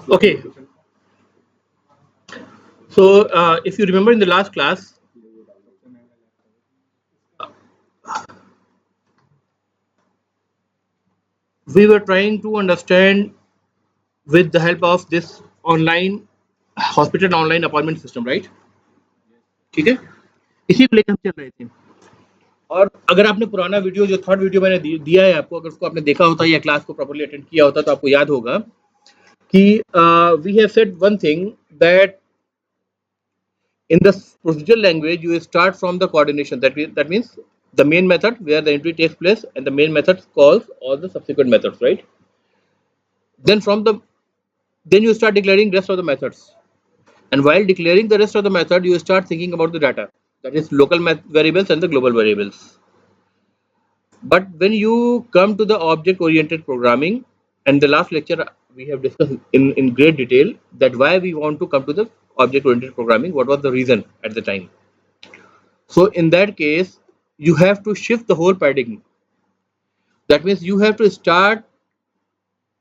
Okay, so if you remember in the last class, we were trying to understand with the help of this online hospital online appointment system, right? ठीक है, इसी को लेकर हम चल रहे थे। और अगर आपने पुराना वीडियो, जो थर्ड वीडियो मैंने दिया है आपको, अगर उसको आपने देखा होता या क्लास को प्रॉपर्ली अटेंड किया होता तो आपको याद होगा कि we have said one thing that in the procedural language you start from the coordination, that means the main method where the entry takes place and the main method calls all the subsequent methods, right? Then then you start declaring rest of the methods, and while declaring the rest of the method you start thinking about the data, that is local variables and the global variables. But when you come to the object oriented programming, and the last lecture we have discussed in great detail that why we want to come to the object oriented programming, what was the reason at the time. So in that case you have to shift the whole paradigm. That means you have to start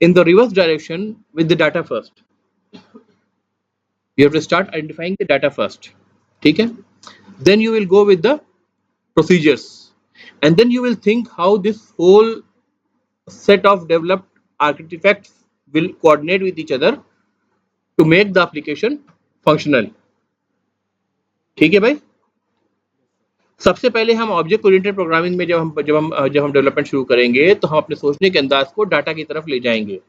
in the reverse direction with the data first. You have to start identifying the data first. Okay? Then you will go with the procedures, and then you will think how this whole set of developed artifacts will coordinate with each other to make the application functional. ठीक है भाई? सबसे पहले हम object oriented programming में जब हम development शुरू करेंगे तो हम अपने सोचने के अंदाज को डाटा की तरफ ले जाएंगे,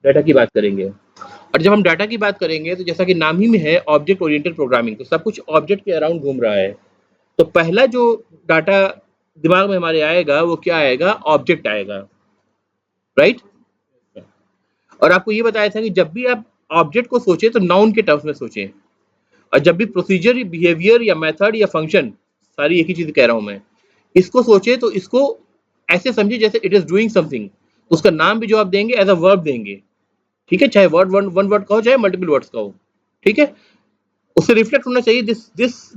डाटा की बात करेंगे। और जब हम डाटा की बात करेंगे तो जैसा कि नाम ही में है ऑब्जेक्ट ओरिएंटेड प्रोग्रामिंग, तो सब कुछ ऑब्जेक्ट के अराउंड घूम रहा है। तो पहला जो डाटा दिमाग में हमारे आएगा वो क्या आएगा? ऑब्जेक्ट आएगा, राइट? और आपको ये बताया था कि जब भी आप ऑब्जेक्ट को सोचें तो नाउन के टर्म्स में सोचें, और जब भी प्रोसीजर, बिहेवियर या मेथड या फंक्शन, सारी एक ही चीज कह रहा हूं मैं, इसको सोचे तो इसको ऐसे समझे जैसे इट इज डूइंग समथिंग। उसका नाम भी जो आप देंगे एज अ वर्ब देंगे, ठीक है? चाहे वर्ड वन वर्ड का हो चाहे मल्टीपल वर्ड्स का हो, ठीक है? उससे रिफ्लेक्ट होना चाहिए this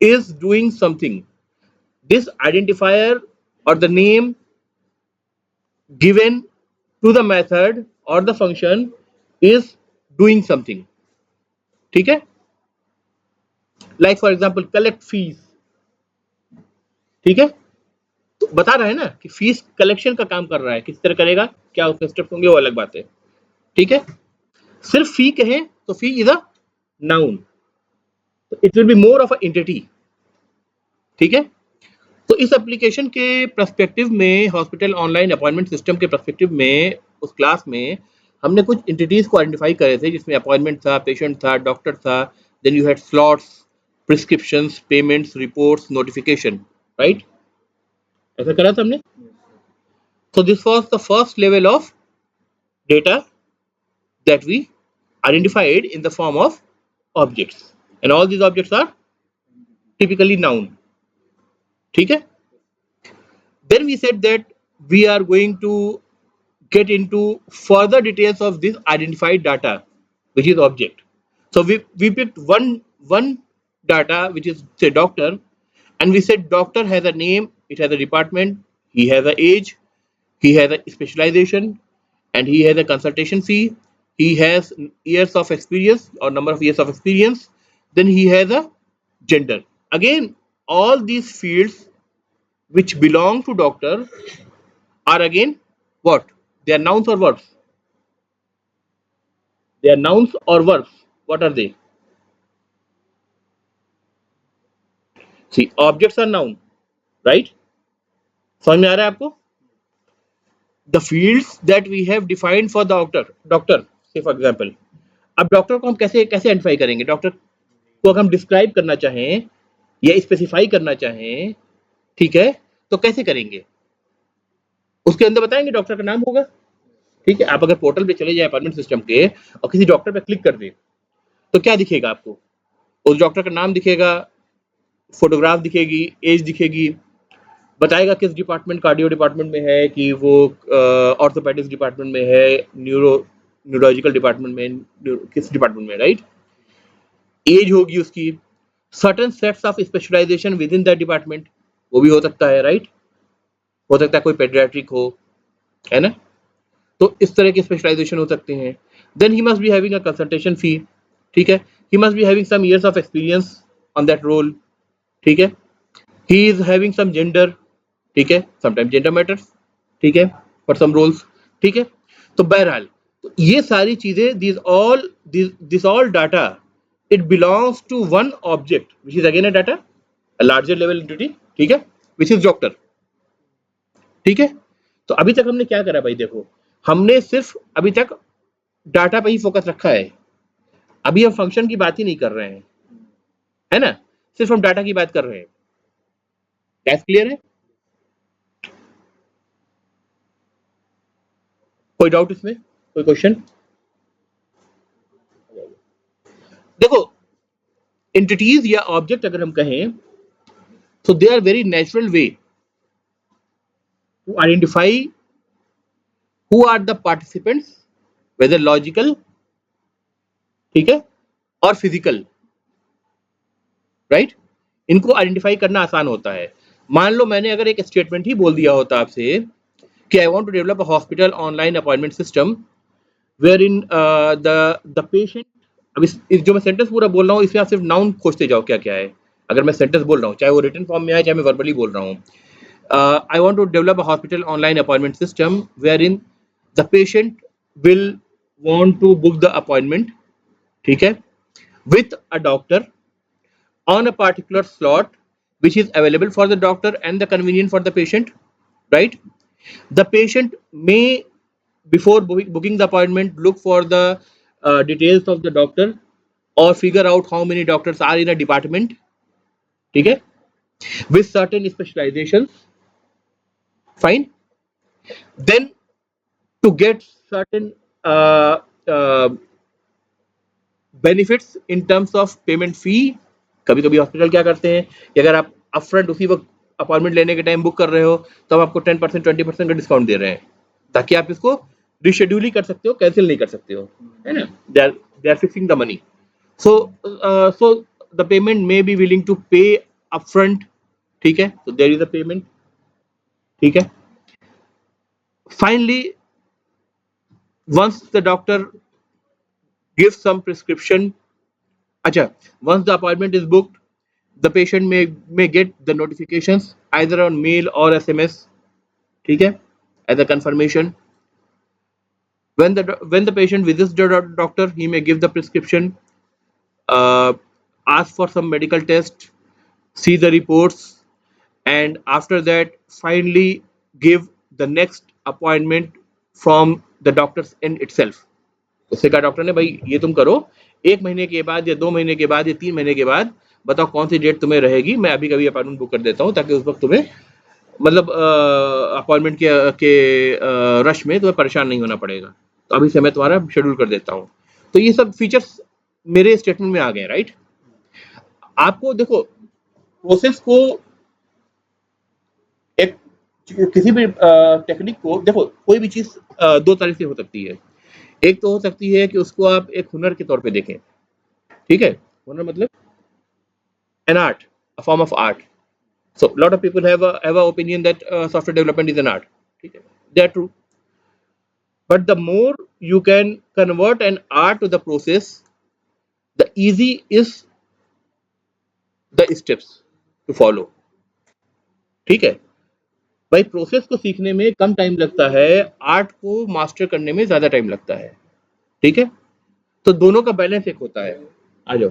is doing something, this identifier और the name given to the method और the function is doing something, ठीक है? Like for example collect fees, ठीक है? तो बता रहा है ना कि फीस कलेक्शन का काम कर रहा है, किस तरह करेगा, क्या उसके स्टेप्स होंगे, वो अलग बात है, ठीक है? सिर्फ फी कहें तो फी इज अ नाउन, तो it will be more of a entity, ठीक है? तो इस एप्लीकेशन के पर्सपेक्टिव में, हॉस्पिटल ऑनलाइन अपॉइंटमेंट सिस्टम के पर्सपेक्टिव में, उस क्लास में हमने कुछ एंटिटीज को आइडेंटिफाई करे थे, जिसमें अपॉइंटमेंट था, पेशेंट था, डॉक्टर था, then you had slots, prescriptions, payments, reports, notification, right? ऐसा करा था हमने। So this was the first level of data that we identified in the form of objects, and all these objects are typically noun, ठीक है? Then we said that we are going to get into further details of this identified data, which is object. So we picked one data, which is say doctor, and we said doctor has a name, it has a department, he has an age, he has a specialization, and he has a consultation fee, he has years of experience or number of years of experience, then he has a gender. Again, all these fields which belong to doctor are again what? They are nouns or verbs? They are nouns or verbs? What are they? See, objects are noun, right? समझ में आ रहा है आपको? The fields that we have defined for the doctor, say for example, अब doctor को हम कैसे identify करेंगे? डॉक्टर को अगर हम डिस्क्राइब करना चाहें या स्पेसिफाई करना चाहें, ठीक है, तो कैसे करेंगे? उसके अंदर बताएंगे डॉक्टर का नाम होगा, ठीक है? आप अगर पोर्टल पे चले जाए अपॉइंटमेंट सिस्टम के और किसी डॉक्टर पे क्लिक कर दें तो क्या दिखेगा आपको? उस डॉक्टर का नाम दिखेगा, फोटोग्राफ दिखेगी, एज दिखेगी, बताएगा किस डिपार्टमेंट, कार्डियो डिपार्टमेंट में है कि वो ऑर्थोपेडिक्स डिपार्टमेंट में है, न्यूरोलॉजिकल डिपार्टमेंट में, किस डिपार्टमेंट में, राइट? एज होगी उसकी, certain sets of specialisation within that department, वो भी हो सकता है, राइट, हो सकता है कोई पेडियाट्रिक हो, है ना, तो इस तरह के स्पेशलाइजेशन हो सकते हैं। Then he must be having a consultation fee, ठीक है, he must be having some years of experience on that role, ठीक है, he is having some gender, ठीक है, समटाइम जेंडर मैटर्स, ठीक है, फॉर सम रोल्स, ठीक है। तो बहरहाल तो ये सारी चीजें, this all data, it belongs to one object which is again a data, a larger level entity, ठीक है, विच इज डॉक्टर, ठीक है। तो अभी तक हमने क्या करा भाई, देखो हमने सिर्फ अभी तक डाटा पे ही फोकस रखा है, अभी हम फंक्शन की बात ही नहीं कर रहे हैं, है ना, सिर्फ हम डाटा की बात कर रहे हैं। दैट्स क्लियर है? कोई डाउट इसमें, कोई क्वेश्चन? देखो एंटिटीज या ऑब्जेक्ट अगर हम कहें तो they are very natural way to identify who are the participants, whether logical, ठीक है, और फिजिकल, राइट, इनको आइडेंटिफाई करना आसान होता है। मान लो मैंने अगर एक स्टेटमेंट ही बोल दिया होता आपसे कि I want to develop a hospital online appointment system wherein the patient, अब इस जो मैं सेंटेंस पूरा बोल रहा हूँ इसमें आप सिर्फ नाउन खोजते जाओ क्या क्या है, अगर मैं सेंटेंस बोल रहा हूँ चाहे वो रिटन फॉर्म में आए चाहे मैं वर्बली बोल रहा हूँ। I want to develop a hospital online appointment system wherein the patient will want to book the appointment, ठीक है, with a doctor on a particular slot which is available for the doctor and the convenient for the patient, right? The patient may, before booking the appointment, look for the details of the doctor or figure out how many doctors are in a department, ठीक है, with certain specializations, fine. Then to get certain uh, uh, benefits in terms of payment फी, कभी कभी hospital क्या करते हैं कि अगर आप अपफ्रंट उसी वक्त अपॉइंटमेंट लेने के टाइम बुक कर रहे हो तो हम आपको 10% 20% का डिस्काउंट दे रहे हैं ताकि आप इसको रिशेड्यूल ही कर सकते हो, कैंसिल नहीं कर सकते हो, है ना, they are fixing the money, so so the payment may be willing to pay upfront, ठीक है, तो देयर इज अ पेमेंट, ठीक है। Finally once the doctor gives some prescription, acha, once the appointment is booked the patient may get the notifications either on mail or SMS, ठीक है, as a confirmation. When the patient visits the doctor he may give the prescription, uh, ask for some medical test, see the reports, and after that finally give the next appointment from the doctor's end itself. उससे कहा doctor ने भाई ये तुम करो 1 महीने के बाद या 2 महीने के बाद या 3 महीने के बाद बताओ कौन सी डेट तुम्हें रहेगी, मैं अभी कभी अपॉइंटमेंट बुक कर देता हूँ ताकि उस वक्त तुम्हें मतलब अपॉइंटमेंट के रश में तुम्हें परेशान नहीं होना पड़ेगा, तो अभी से मैं तुम्हारा शेड्यूल कर देता हूँ। तो ये सब फीचर्स मेरे स्टेटमेंट में आ गए, राइट। आपको देखो प्रोसेस को एक किसी भी टेक्निक को देखो कोई भी चीज दो तरह से हो सकती है, एक तो हो सकती है कि उसको आप एक हुनर के तौर पे देखें, ठीक है, हुनर मतलब an art, a form of art. So a lot of people have a opinion that software development is an art, ठीक है, they are true, but the more you can convert an art to the process the easy is the steps to follow, ठीक है। भाई process को सीखने में कम time लगता है, आर्ट को मास्टर करने में ज्यादा टाइम लगता है, ठीक है, तो दोनों का बैलेंस एक होता है। आ जाओ,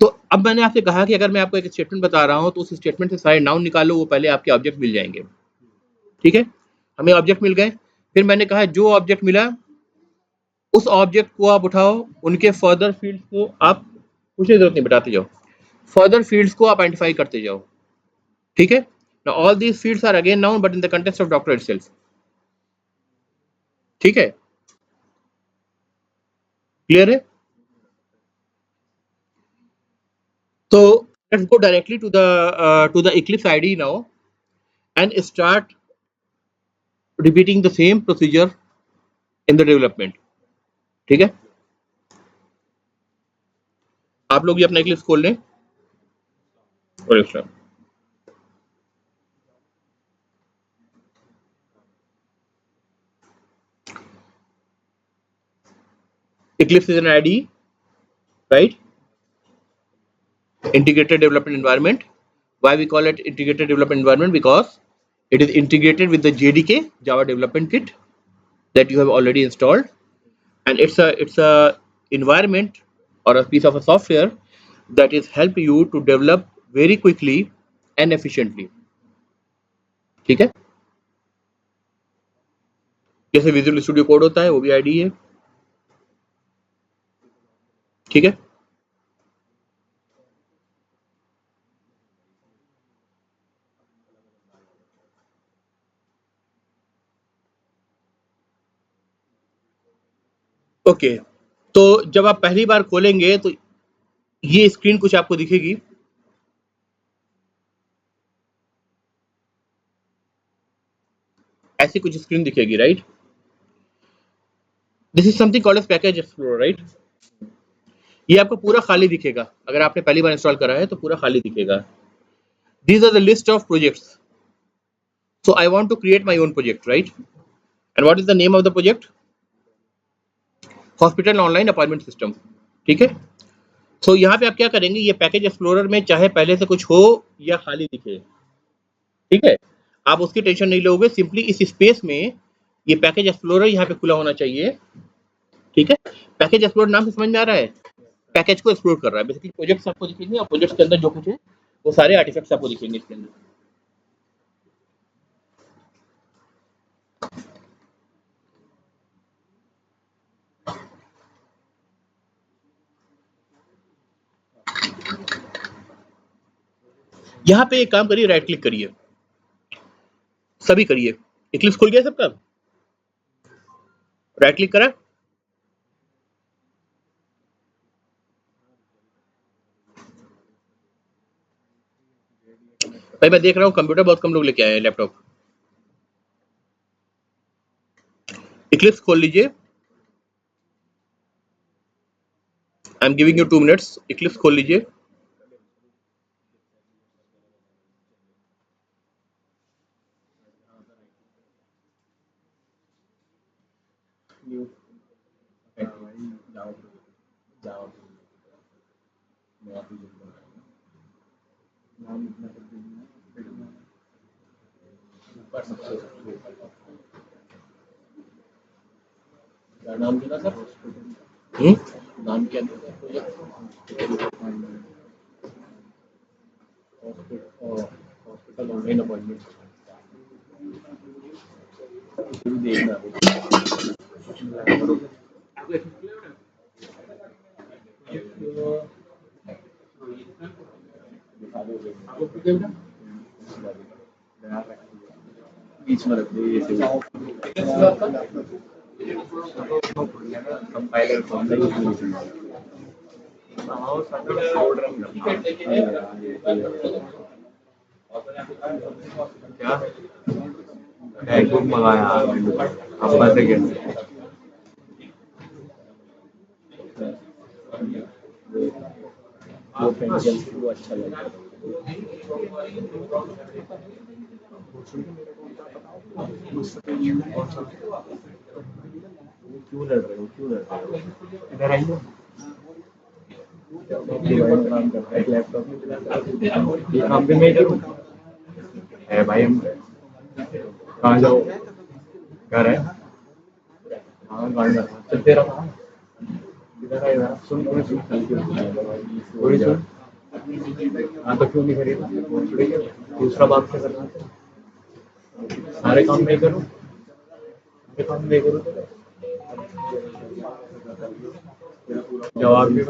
तो अब मैंने आपसे कहा कि अगर मैं आपको एक स्टेटमेंट बता रहा हूं तो उस स्टेटमेंट से सारे नाउन निकालो, वो पहले आपके ऑब्जेक्ट मिल जाएंगे, ठीक है, हमें ऑब्जेक्ट मिल गए, फिर मैंने कहा जो ऑब्जेक्ट मिला उस ऑब्जेक्ट को आप उठाओ, उनके फर्दर फील्ड्स को आप कुछ जरूरत नहीं, बताते जाओ, फर्दर फील्ड्स को आप आइडेंटिफाई करते जाओ, ठीक है। Now all these fields are again known but in the context of doctor itself, ठीक है, क्लियर है। तो let's go directly to the Eclipse IDE now and start repeating the same procedure in the development, ठीक है। आप लोग ये अपना Eclipse खोल लें और extra Eclipse is an IDE, right? Integrated development environment. Why we call it integrated development environment? Because it is integrated with the JDK, Java Development Kit, that you have already installed, and it's a environment or a piece of a software that is help you to develop very quickly and efficiently. ठीक है, जैसे visual studio code होता है वो भी ID है. ठीक है, ओके. तो जब आप पहली बार खोलेंगे तो ये स्क्रीन कुछ आपको दिखेगी. ऐसी कुछ स्क्रीन दिखेगी, right? This is something called as package explorer, right? ये आपको पूरा खाली दिखेगा. अगर आपने पहली बार इंस्टॉल करा है तो पूरा खाली दिखेगा. These are the list of projects. So I want to create my own project, right? And what is the name of the project? Hospital online appointment system. ठीक है, सो यहाँ पे आप क्या करेंगे, ये पैकेज एक्सप्लोरर में चाहे पहले से कुछ हो या खाली दिखे, ठीक है, आप उसकी टेंशन नहीं लोगे. सिंपली इस स्पेस में ये पैकेज एक्सप्लोरर यहाँ पे खुला होना चाहिए. ठीक है, पैकेज एक्सप्लोरर नाम से समझ में आ रहा है, पैकेज को एक्सप्लोर कर रहा है. बेसिकली प्रोजेक्ट्स आपको दिखेंगे और प्रोजेक्ट्स के अंदर जो कुछ है वो सारे आर्टिफैक्ट्स आपको दिखेंगे इसके अंदर. यहाँ पे एक काम करिए, राइट क्लिक करिए, सभी करिए. इक्लिप्स खुल गया सबका? राइट क्लिक करा? भाई मैं देख रहा हूँ कंप्यूटर बहुत कम लोग लेके आए हैं, लैपटॉप. इक्लिप्स खोल लीजिए. I am giving you 2 minutes. Eclipse खोल लीजिए. नाम क्या था सर? नाम क्या था? हॉस्पिटल ऑनलाइन अपॉइंटमेंट देखना. बीच में रख दो ये कंपाइलर क्या मैकबुक मंगाया अब्बा से कैसे वो पेंसिल वो अच्छा लगा. क्यों लड़ रहे हो, क्यों लड़ रहे हो? इधर आइए. काम कर रहा है लैपटॉप में, ये काम भी मैं करूँ. है भाई, हम कहाँ जाओ? घर है. हाँ गाड़ी में चल तेरा कहाँ? इधर आ, इधर सुन पूरी सुन पूरी सुन. हाँ तो क्यों नहीं करेगा? दूसरा बात क्या करना है? सारे काम मैं करूँ, सारे काम मैं करूँ तो जवाब भी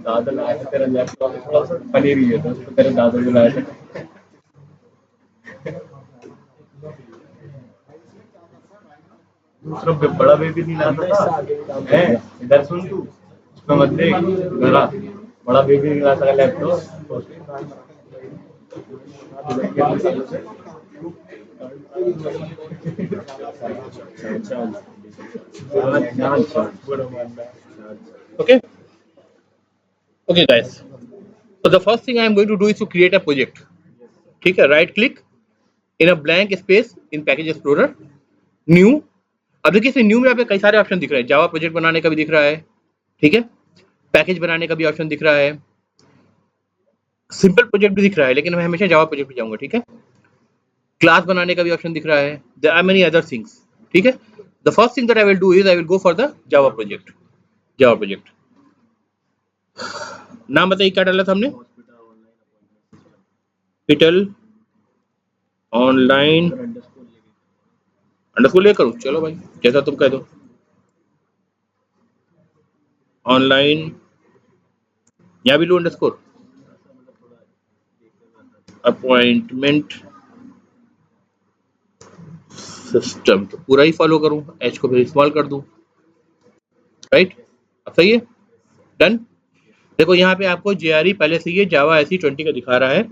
दादा लाया था तेरा लैपटॉप थोड़ा सा पनीर ही है तो उसको तेरे दादा जो लाया था. दूसरा बड़ा बेबी नहीं लाता था. है इधर सुन तू, उसमें मत देख गला. बड़ा बेबी नहीं लाता laptop. Okay. Okay guys, so the first thing I am going to do is to create a project. ठीक है, right click in a blank space in package explorer, new. अब देखिए इसमें न्यू में यहाँ पे कई सारे ऑप्शन दिख रहे हैं, जावा प्रोजेक्ट बनाने का भी दिख रहा है, ठीक है, पैकेज बनाने का भी ऑप्शन दिख रहा है, सिंपल प्रोजेक्ट भी दिख रहा है, लेकिन मैं हमेशा जावा प्रोजेक्ट पे जाऊंगा, ठीक है। क्लास बनाने का भी ऑप्शन दिख रहा है, there are many other things, ठीक है। The first thing that I will do is I will go for the Java project. Java project नाम बताइए क्या डाला था हमने, हॉस्पिटल ऑनलाइन अंडरस्कोर लेकर करूँ, चलो भाई जैसा तुम कह दो, ऑनलाइन यहाँ भी लो अंडरस्कोर, अपॉइंटमेंट सिस्टम तो पूरा ही फॉलो करूं, एच को फिर स्मॉल कर दूं, राइट। अब सही है, डन। देखो यहाँ पे आपको JRE पहले से ये जावा SE 20 का दिखा रहा है,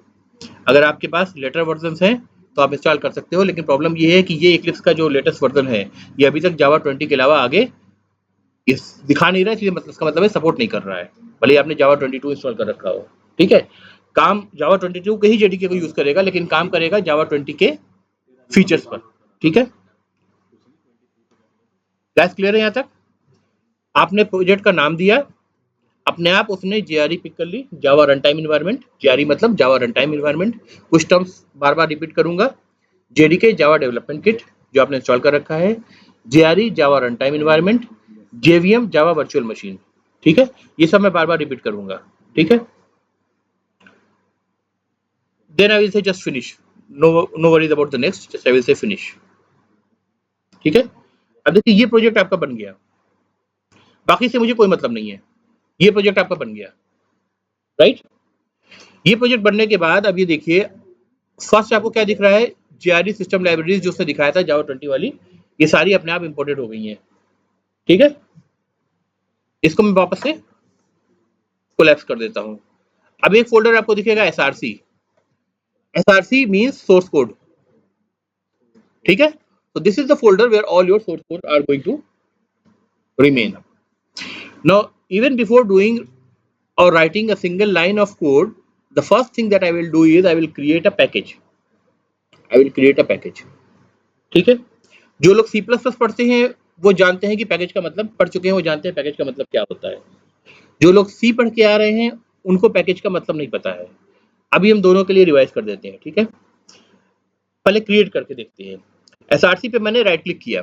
अगर आपके पास लेटर वर्जन है तो आप इंस्टॉल कर सकते हो, लेकिन प्रॉब्लम ये है कि ये इक्लिप्स का जो लेटेस्ट वर्जन है ये अभी तक जावा 20 के अलावा आगे इस दिखा नहीं रहा है, इसलिए मतलब इसका मतलब है सपोर्ट नहीं कर रहा है, भले आपने जावा 22 इंस्टॉल कर रखा हो, ठीक है। काम जावा 22 के ही JDK को यूज करेगा, लेकिन काम करेगा जावा 20 के फीचर्स पर, ठीक है। गैस क्लियर है यहाँ तक? आपने प्रोजेक्ट का नाम दिया, अपने आप उसने JRE पिक कर ली, Java run time environment, JRE मतलब जावा रन टाइम इन्वायरमेंट, कुछ टर्म्स बार बार रिपीट करूंगा, JDK जावा डेवलपमेंट किट जो आपने इंस्टॉल कर रखा है, JRE Java run time environment, JVM Java virtual machine, ठीक है, ये सब मैं बार बार रिपीट करूंगा, ठीक है। Then I will say just finish, no worries about the next, just I will say finish, ठीक है। अब देखिए ये प्रोजेक्ट आपका बन गया, बाकी से मुझे कोई मतलब नहीं है, ये प्रोजेक्ट आपका बन गया, राइट। ये प्रोजेक्ट बनने के बाद अब ये देखिए फर्स्ट आपको क्या दिख रहा है, JRE सिस्टम लाइब्रेरीज जो उसने दिखाया था जावा 20 वाली, ये सारी अपने आप इंपोर्टेड हो गई हैं, ठीक है। इसको मैं वापस से कोलैप्स कर देता हूं। अब एक फोल्डर आपको दिखेगा SRC, SRC means source code, ठीक है। So this is the folder where all your source code are going to remain. Now even before doing or writing a single line of code, the first thing that I will do is I will create a package. I will create a package. ठीक है, जो लोग C++ पढ़ते हैं वो जानते हैं कि पैकेज का मतलब, पढ़ चुके हैं वो जानते हैं पैकेज का मतलब क्या होता है, जो लोग C पढ़ के आ रहे हैं उनको पैकेज का मतलब नहीं पता है। अभी हम दोनों के लिए रिवाइज कर देते हैं, ठीक है। पहले क्रिएट करके देखते हैं, SRC पे मैंने राइट क्लिक किया,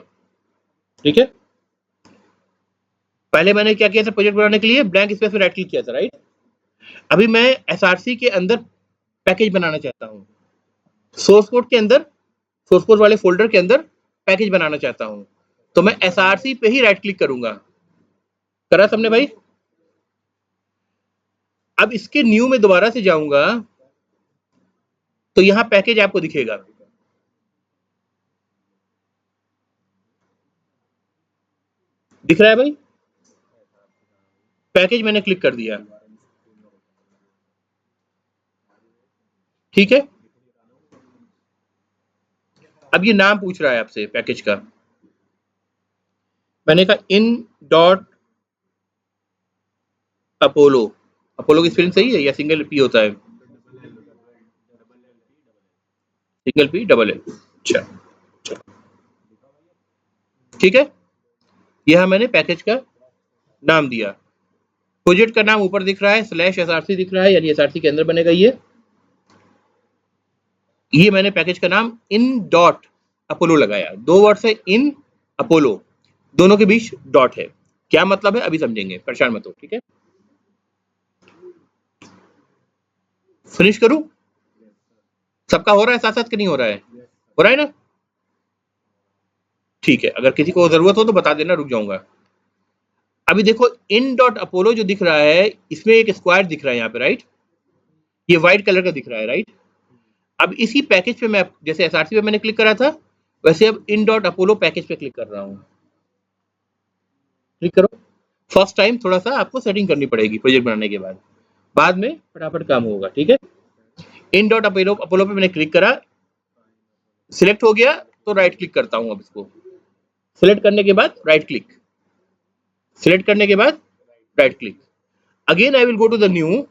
ठीक है। पहले मैंने क्या किया था, प्रोजेक्ट बनाने के लिए ब्लैंक स्पेस में राइट क्लिक किया था, राइट। अभी मैं SRC के अंदर पैकेज बनाना चाहता हूं, सोर्स कोड के अंदर, सोर्स कोड वाले फोल्डर के अंदर पैकेज बनाना चाहता हूं, तो मैं SRC पे ही राइट क्लिक करूंगा, करा सबने भाई। अब इसके न्यू में दोबारा से जाऊंगा तो यहां पैकेज आपको दिखेगा, दिख रहा है भाई, पैकेज मैंने क्लिक कर दिया, ठीक है। अब ये नाम पूछ रहा है आपसे पैकेज का, मैंने कहा इन डॉट अपोलो, अपोलो की स्पेलिंग सही है या सिंगल पी होता है, सिंगल पी डबल एल, अच्छा ठीक है। यह मैंने पैकेज का नाम दिया, प्रोजेक्ट का नाम ऊपर दिख रहा है, /SRC दिख रहा है, यानी SRC के अंदर बनेगा ये मैंने पैकेज का नाम इन डॉट अपोलो लगाया, दो वर्ड्स है इन अपोलो, दोनों के बीच डॉट है, क्या मतलब है अभी समझेंगे, परेशान मत हो, ठीक है। फिनिश करूं, सबका हो रहा है साथ साथ कि नहीं हो रहा है, हो रहा है ना, ठीक है। अगर किसी को जरूरत हो तो बता देना, रुक जाऊंगा। अभी देखो इन डॉट अपोलो जो दिख रहा है इसमें एक स्क्वायर दिख रहा है यहाँ पे, राइट, ये व्हाइट कलर का दिख रहा है, राइट। अब इसी पैकेज पे मैं, जैसे SRC पे मैंने क्लिक करा था वैसे अब इन डॉट अपोलो पैकेज पे क्लिक कर रहा हूँ, क्लिक करो। फर्स्ट टाइम थोड़ा सा आपको सेटिंग करनी पड़ेगी प्रोजेक्ट बनाने के बाद में फटाफट काम होगा, ठीक है। इन डॉट अपोलो पे मैंने क्लिक करा, सिलेक्ट हो गया तो राइट क्लिक करता हूँ, अब इसको सिलेक्ट करने के बाद राइट क्लिक, सिलेक्ट करने के बाद right click, again I will go to the new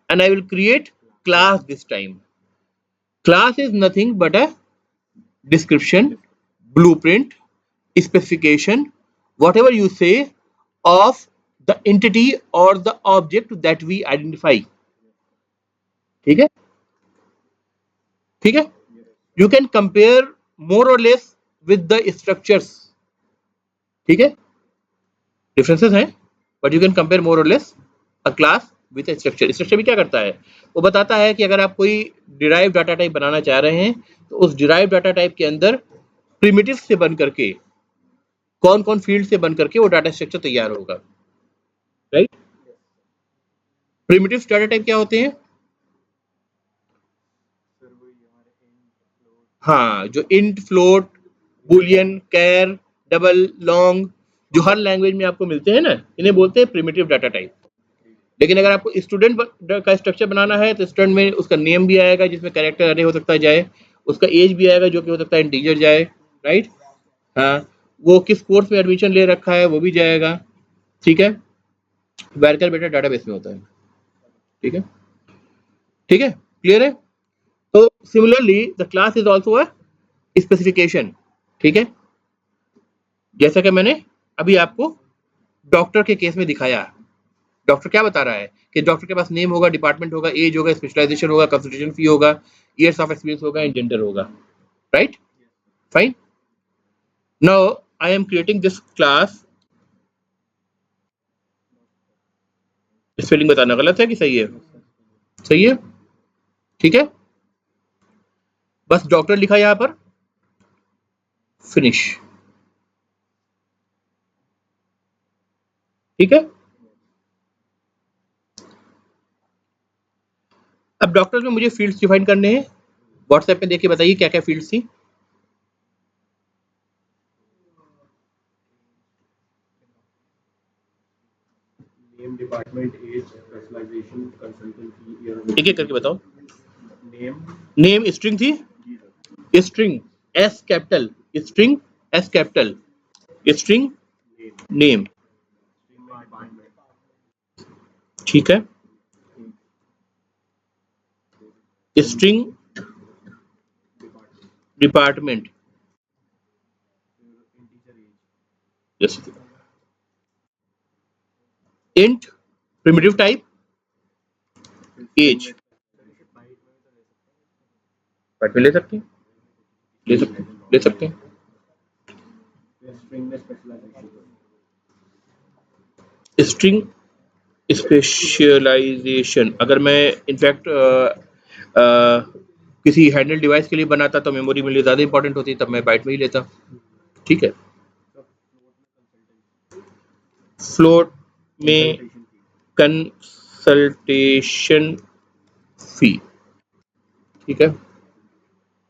and I will create class this time. Class is nothing but a description, blueprint, specification, whatever you say, of the entity or the object that we identify. ठीक है, ठीक है. You can compare more or less with the structures. ठीक है, differences हैं, but you can compare मोर और less a class with structure. Structure भी क्या करता है, वो बताता है कि अगर आप कोई डिराइव डाटा टाइप बनाना चाह रहे हैं तो उस डिराइव डाटा टाइप के अंदर प्रिमिटिव से बन करके कौन कौन फील्ड से बन करके वो डाटा स्ट्रक्चर तैयार होगा. राइट. प्रिमिटिव डाटा टाइप क्या होते हैं? हाँ, जो इंट, फ्लोट, बुलियन, कैर, डबल, लॉन्ग, जो हर लैंग्वेज में आपको मिलते हैं ना, इन्हें बोलते हैं प्रिमिटिव डाटा टाइप. लेकिन अगर आपको स्टूडेंट का स्ट्रक्चर बनाना है तो स्टूडेंट में उसका नेम भी आएगा जिसमें कैरेक्टर अरे हो सकता है जाए, उसका एज भी आएगा जो कि हो सकता है इंटीजर जाए. राइट. हाँ, वो किस कोर्स में एडमिशन ले रखा है वो भी जाएगा. ठीक है, वेरकर बेटा डाटाबेस में होता है. ठीक है, ठीक है, क्लियर है. तो similarly the class is also a specification. ठीक है, जैसा कि मैंने अभी आपको डॉक्टर के केस में दिखाया. डॉक्टर क्या बता रहा है कि डॉक्टर के पास नेम होगा, डिपार्टमेंट होगा, एज होगा, स्पेशलाइजेशन होगा, कंसल्टेशन फी होगा, ईयर्स ऑफ एक्सपीरियंस होगा एंड जेंडर होगा. Right. Fine. Now I am creating this class. Spelling बताना गलत है कि सही है? सही है. ठीक है, बस डॉक्टर लिखा यहां पर, फिनिश. ठीक है. अब डॉक्टर में मुझे फील्ड्स डिफाइन करने हैं. व्हाट्सएप पे देख के बताइए क्या क्या फील्ड्स थी. Name, department, age, specialization, consultant fee, year. एक एक करके बताओ. नेम. नेम स्ट्रिंग थी. String S capital, string S capital, string name. ठीक है. String department. Int primitive type, age. Byte में ले सकते हैं, ले सकते हैं, ले सकते हैं. स्ट्रिंग स्पेशलाइजेशन, अगर मैं इनफैक्ट किसी हैंडल डिवाइस के लिए बनाता तो मेमोरी मेरे लिए ज़्यादा इंपॉर्टेंट होती, तब मैं बाइट में ही लेता. ठीक है. फ्लोट में कंसल्टेशन फी. ठीक है,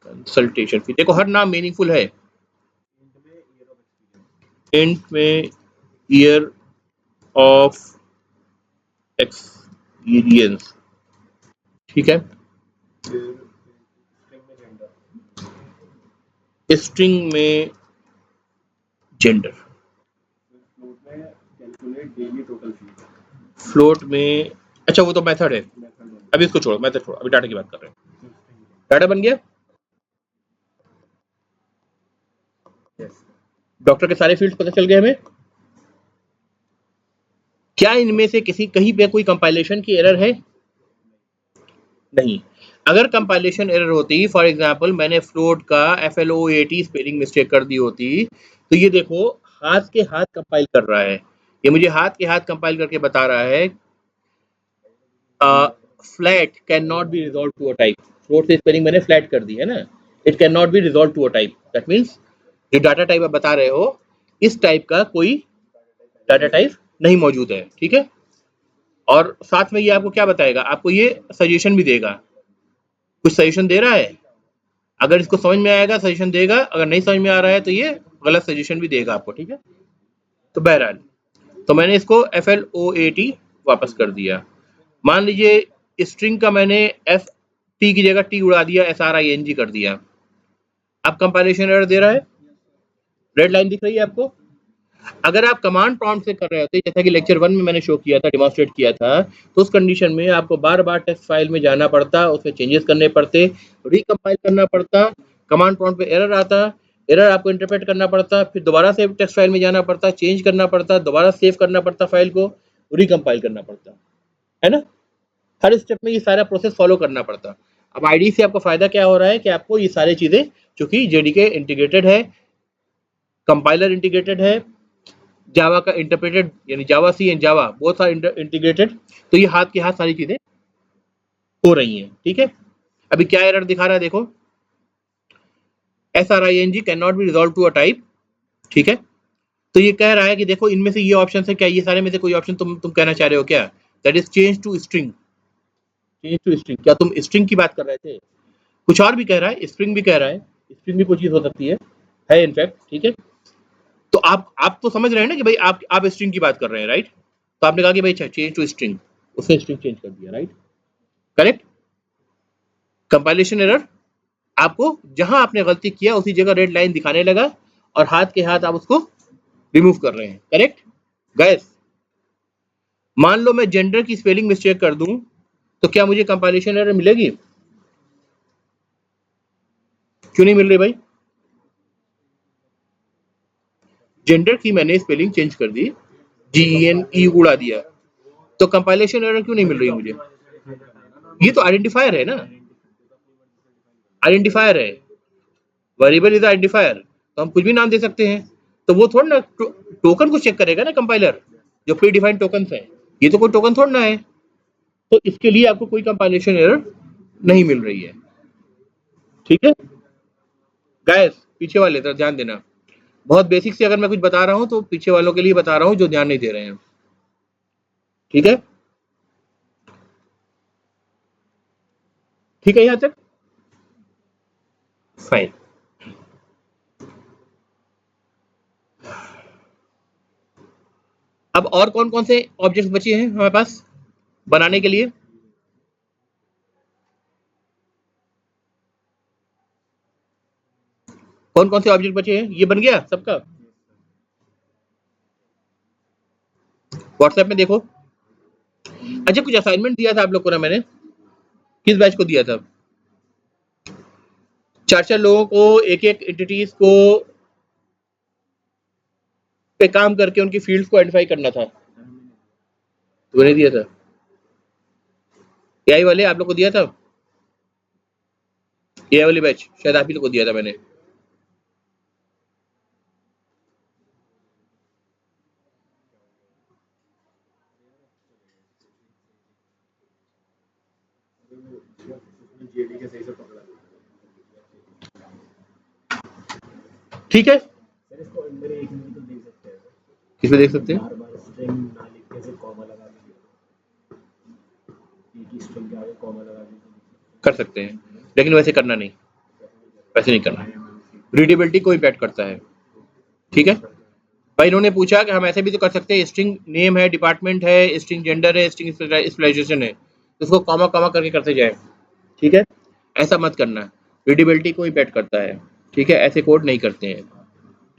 कंसल्टेशन फी. देखो हर नाम मीनिंगफुल है. इंट में ईयर ऑफ एक्सपीरियंस. ठीक है. स्ट्रिंग में जेंडर. फ्लोट में, अच्छा वो तो मेथड है, अभी इसको छोड़ो, मेथड छोड़ो, अभी डाटा की बात कर रहे हैं. डाटा बन गया. डॉक्टर के सारे फील्ड्स पता चल गए हमें. क्या इनमें से किसी कहीं पे कोई कंपाइलेशन की एरर है? नहीं. अगर कंपाइलेशन एरर होती, फॉर एग्जांपल मैंने फ्लोट का FLOAT स्पेलिंग मिस्टेक कर दी होती, तो ये देखो हाथ के हाथ कंपाइल कर रहा है. ये मुझे हाथ के हाथ कंपाइल करके बता रहा है flat can not be resolve to a type. Float से स्पेलिंग मैंने फ्लैट कर दी है ना. It can not be resolve to a type. That means जो डाटा टाइप आप बता रहे हो इस टाइप का कोई डाटा टाइप नहीं मौजूद है. ठीक है. और साथ में ये आपको क्या बताएगा, आपको ये सजेशन भी देगा. कुछ सजेशन दे रहा है, अगर इसको समझ में आएगा सजेशन देगा, अगर नहीं समझ में आ रहा है तो ये गलत सजेशन भी देगा आपको. ठीक है. तो बहरहाल, तो मैंने इसको FLOAT वापस कर दिया. मान लीजिए स्ट्रिंग का मैंने FT की जगह T उड़ा दिया, SRING कर दिया. अब कंपाइलेशन एरर दे रहा है. रेड लाइन दिख रही है आपको. अगर आप कमांड प्रॉम्प्ट से कर रहे होते, जैसा कि लेक्चर 1 में मैंने शो किया था, डेमोन्स्ट्रेट किया था, तो उस कंडीशन में आपको बार बार टेक्स्ट फाइल में जाना पड़ता, उसमें चेंजेस करने पड़ते, रिकम्पाइल करना पड़ता, कमांड प्रॉम्प्ट पे एरर आता, एरर आपको इंटरप्रेट करना पड़ता, फिर दोबारा से टेक्स्ट फाइल में जाना पड़ता, चेंज करना पड़ता, दोबारा सेव करना पड़ता फाइल को, रिकम्पाइल करना पड़ता, है ना। हर स्टेप में ये सारा प्रोसेस फॉलो करना पड़ता। अब आईडी से आपको फायदा क्या हो रहा है कि आपको ये सारी चीजें, चूंकि जेडीके इंटीग्रेटेड है, कंपाइलर इंटीग्रेटेड है, जावा का इंटरप्रेटेड यानी Java C and Java both are integrated, तो ये हाथ के हाथ सारी चीजें हो रही हैं, ठीक है। अभी क्या एरर दिखा रहा है देखो, SRING can not be resolve to a type, ठीक है। तो ये कह रहा है कि देखो इनमें से ये ऑप्शन है क्या, ये सारे में से कोई ऑप्शन तुम कहना चाह रहे हो क्या, that is change to string. Change to string, क्या तुम स्ट्रिंग की बात कर रहे थे? कुछ और भी कह रहा है, स्ट्रिंग भी कह रहा है, स्ट्रिंग भी कोई चीज हो सकती है इनफैक्ट, ठीक है। तो आप तो समझ रहे हैं ना कि भाई आप स्ट्रिंग की बात कर रहे हैं, राइट। तो आपने कहा कि भाई चेंज टू स्ट्रिंग, उसने स्ट्रिंग चेंज कर दिया, राइट, करेक्ट। कंपाइलेशन एरर, आपको जहां आपने गलती किया उसी जगह रेड लाइन दिखाने लगा और हाथ के हाथ आप उसको रिमूव कर रहे हैं, करेक्ट। गैस, मान लो मैं जेंडर की स्पेलिंग मिस्टेक कर दूं तो क्या मुझे कंपाइलेशन एरर मिलेगी? क्यों नहीं मिल रही भाई? जेंडर की मैंने स्पेलिंग चेंज कर दी, GENE उड़ा दिया, तो कंपाइलेशन एरर क्यों नहीं मिल रही मुझे? ये तो आइडेंटिफायर है ना, आइडेंटिफायर है, वेरिएबल इज आइडेंटिफायर, तो हम कुछ भी नाम दे सकते हैं। तो वो थोड़ा ना टोकन को चेक करेगा ना कंपाइलर, जो प्री डिफाइंड टोकन है, ये तो कोई टोकन थोड़ा ना है। तो इसके लिए आपको कोई कंपाइलेशन एरर नहीं मिल रही है, ठीक है। गाइस, पीछे वाले तरफ ध्यान देना, बहुत बेसिक से अगर मैं कुछ बता रहा हूं तो पीछे वालों के लिए बता रहा हूं जो ध्यान नहीं दे रहे हैं, ठीक है। ठीक है यहां तक, फाइन। अब और कौन कौन से ऑब्जेक्ट्स बचे हैं हमारे पास बनाने के लिए? कौन कौन से ऑब्जेक्ट बचे हैं? ये बन गया सबका, व्हाट्सएप में देखो। अच्छा, कुछ असाइनमेंट दिया था आप लोग को ना मैंने, किस बैच को दिया था? 4-4 लोगों को एक एक एंटिटीज को पे काम करके उनकी फील्ड्स को आइडेंटिफाई करना था, तो नहीं दिया था? एआई वाले आप लोग को दिया था, एआई वाली बैच शायद आप ही लोग को दिया था मैंने। जेडी के सही से पकड़ा ठीक है, सर, इसको अंदर एक में तो देख सकते हैं, किसमें देख सकते हैं? बार बार स्ट्रिंग ना लिख के सिर्फ कॉमा लगा दीजिए, एक ही स्ट्रिंग के आगे कॉमा लगा दीजिए। कर सकते हैं, लेकिन वैसे करना नहीं, वैसे नहीं करना, रीडेबिलिटी को इम्पैक्ट करता है, ठीक है। भाई इन्होंने पूछा कि हम ऐसे भी तो कर सकते हैं, स्ट्रिंग नेम है, डिपार्टमेंट है, स्ट्रिंग जेंडर है, स्ट्रिंग स्पेशलाइजेशन है, उसको कॉमा कॉमा करके करते जाए, ठीक है। ऐसा मत करना, रीडेबिलिटी को इम्पैक्ट करता है, ठीक है, ऐसे कोड नहीं करते हैं,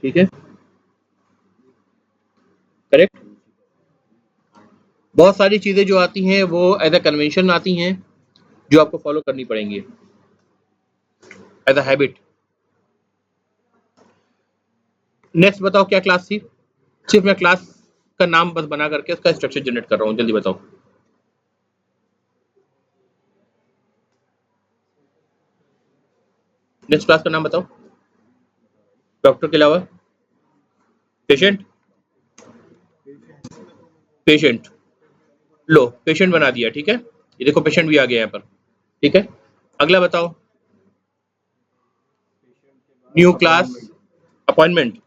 ठीक है, करेक्ट। बहुत सारी चीजें जो आती हैं वो एज अ कन्वेंशन आती हैं जो आपको फॉलो करनी पड़ेंगी एज अ हैबिट। नेक्स्ट बताओ क्या क्लास थी? सिर्फ मैं क्लास का नाम बस बना करके उसका स्ट्रक्चर जनरेट कर रहा हूँ, जल्दी बताओ। नेक्स्ट क्लास का नाम बताओ, डॉक्टर के अलावा पेशेंट, पेशेंट, लो पेशेंट बना दिया, ठीक है। ये देखो पेशेंट भी आ गया यहाँ पर, ठीक है। अगला बताओ, new class, appointment,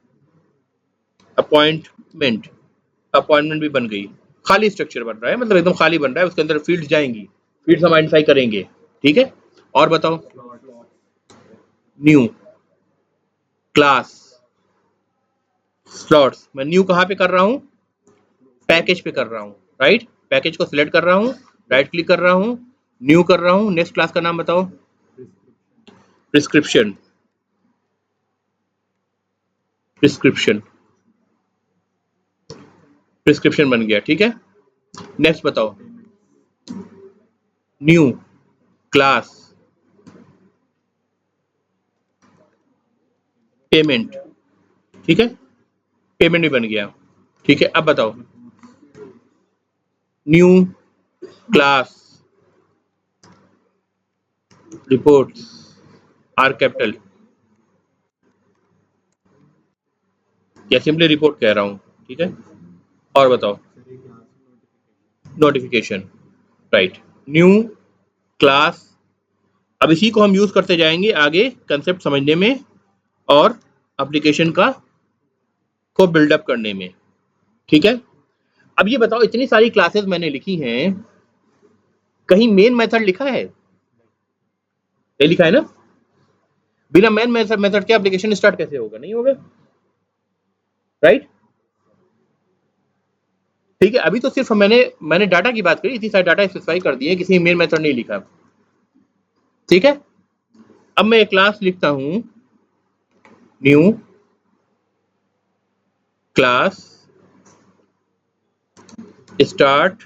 appointment, appointment भी बन गई, खाली स्ट्रक्चर बन रहा है, मतलब एकदम खाली बन रहा है, उसके अंदर फील्ड्स जाएंगी, फील्ड्स हम आइडेंटिफाई करेंगे, ठीक है। और बताओ, न्यू क्लास स्लॉट्स, मैं न्यू कहाँ पे कर रहा हूँ? पैकेज पे कर रहा हूँ, राइट। पैकेज को सिलेक्ट कर रहा हूँ, राइट क्लिक कर रहा हूँ, न्यू कर रहा हूँ। नेक्स्ट क्लास का नाम बताओ, प्रिस्क्रिप्शन, प्रिस्क्रिप्शन, प्रिस्क्रिप्शन बन गया, ठीक है। नेक्स्ट बताओ, न्यू क्लास पेमेंट, ठीक है, पेमेंट भी बन गया, ठीक है। अब बताओ new class reports are capital, या सिंपली रिपोर्ट कह रहा हूं, ठीक है। और बताओ नोटिफिकेशन, राइट, न्यू क्लास। अब इसी को हम यूज करते जाएंगे आगे कंसेप्ट समझने में और एप्लीकेशन का को बिल्डअप करने में, ठीक है। अब ये बताओ इतनी सारी क्लासेस मैंने लिखी हैं, कहीं मेन मेथड लिखा है? नहीं लिखा है ना। बिना मेन मेथड के एप्लीकेशन स्टार्ट कैसे होगा? नहीं होगा, राइट। ठीक है, अभी तो सिर्फ मैंने डाटा की बात करी, इतनी सारी डाटा स्पेसिफाई कर दिए, किसी मेन मेथड नहीं लिखा, ठीक है। अब मैं एक क्लास लिखता हूं, new class start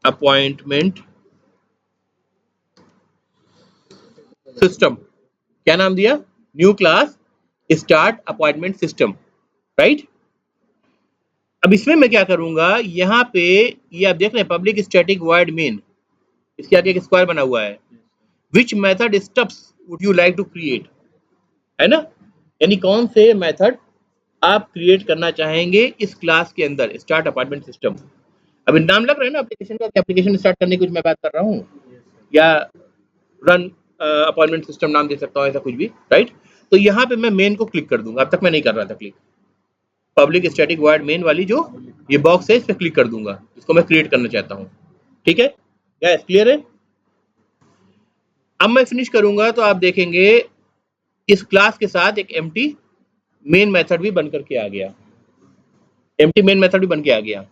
appointment system. क्या नाम दिया? New class start appointment system, right. अब इसमें मैं क्या करूंगा, यहाँ पे ये आप देख रहे हैं पब्लिक स्टैटिक वॉइड मेन, इसके आगे एक स्क्वायर बना हुआ है, which method stubs would you like to create, है ना। यानी कौन से मेथड आप क्रिएट करना चाहेंगे इस क्लास के अंदर स्टार्ट अपॉइंटमेंट सिस्टम। अभी नाम लग रहा है ना एप्लीकेशन का, एप्लीकेशन स्टार्ट करने की कुछ मैं बात कर रहा हूँ, या रन अपॉइंटमेंट सिस्टम नाम दे सकता हूँ, ऐसा कुछ भी, राइट। तो यहाँ पे मैं मेन को क्लिक कर दूंगा, अब तक मैं नहीं कर रहा था click. Public static void main वाली जो ये बॉक्स है इस पर क्लिक कर दूंगा, इसको मैं क्रिएट करना चाहता हूँ, ठीक है। गैस क्लियर है। अब मैं फिनिश करूंगा तो आप देखेंगे इस क्लास के साथ एक एम्प्टी मेन मेथड भी बनकर के आ गया, एम्प्टी मेन मेथड भी बन के आ गया।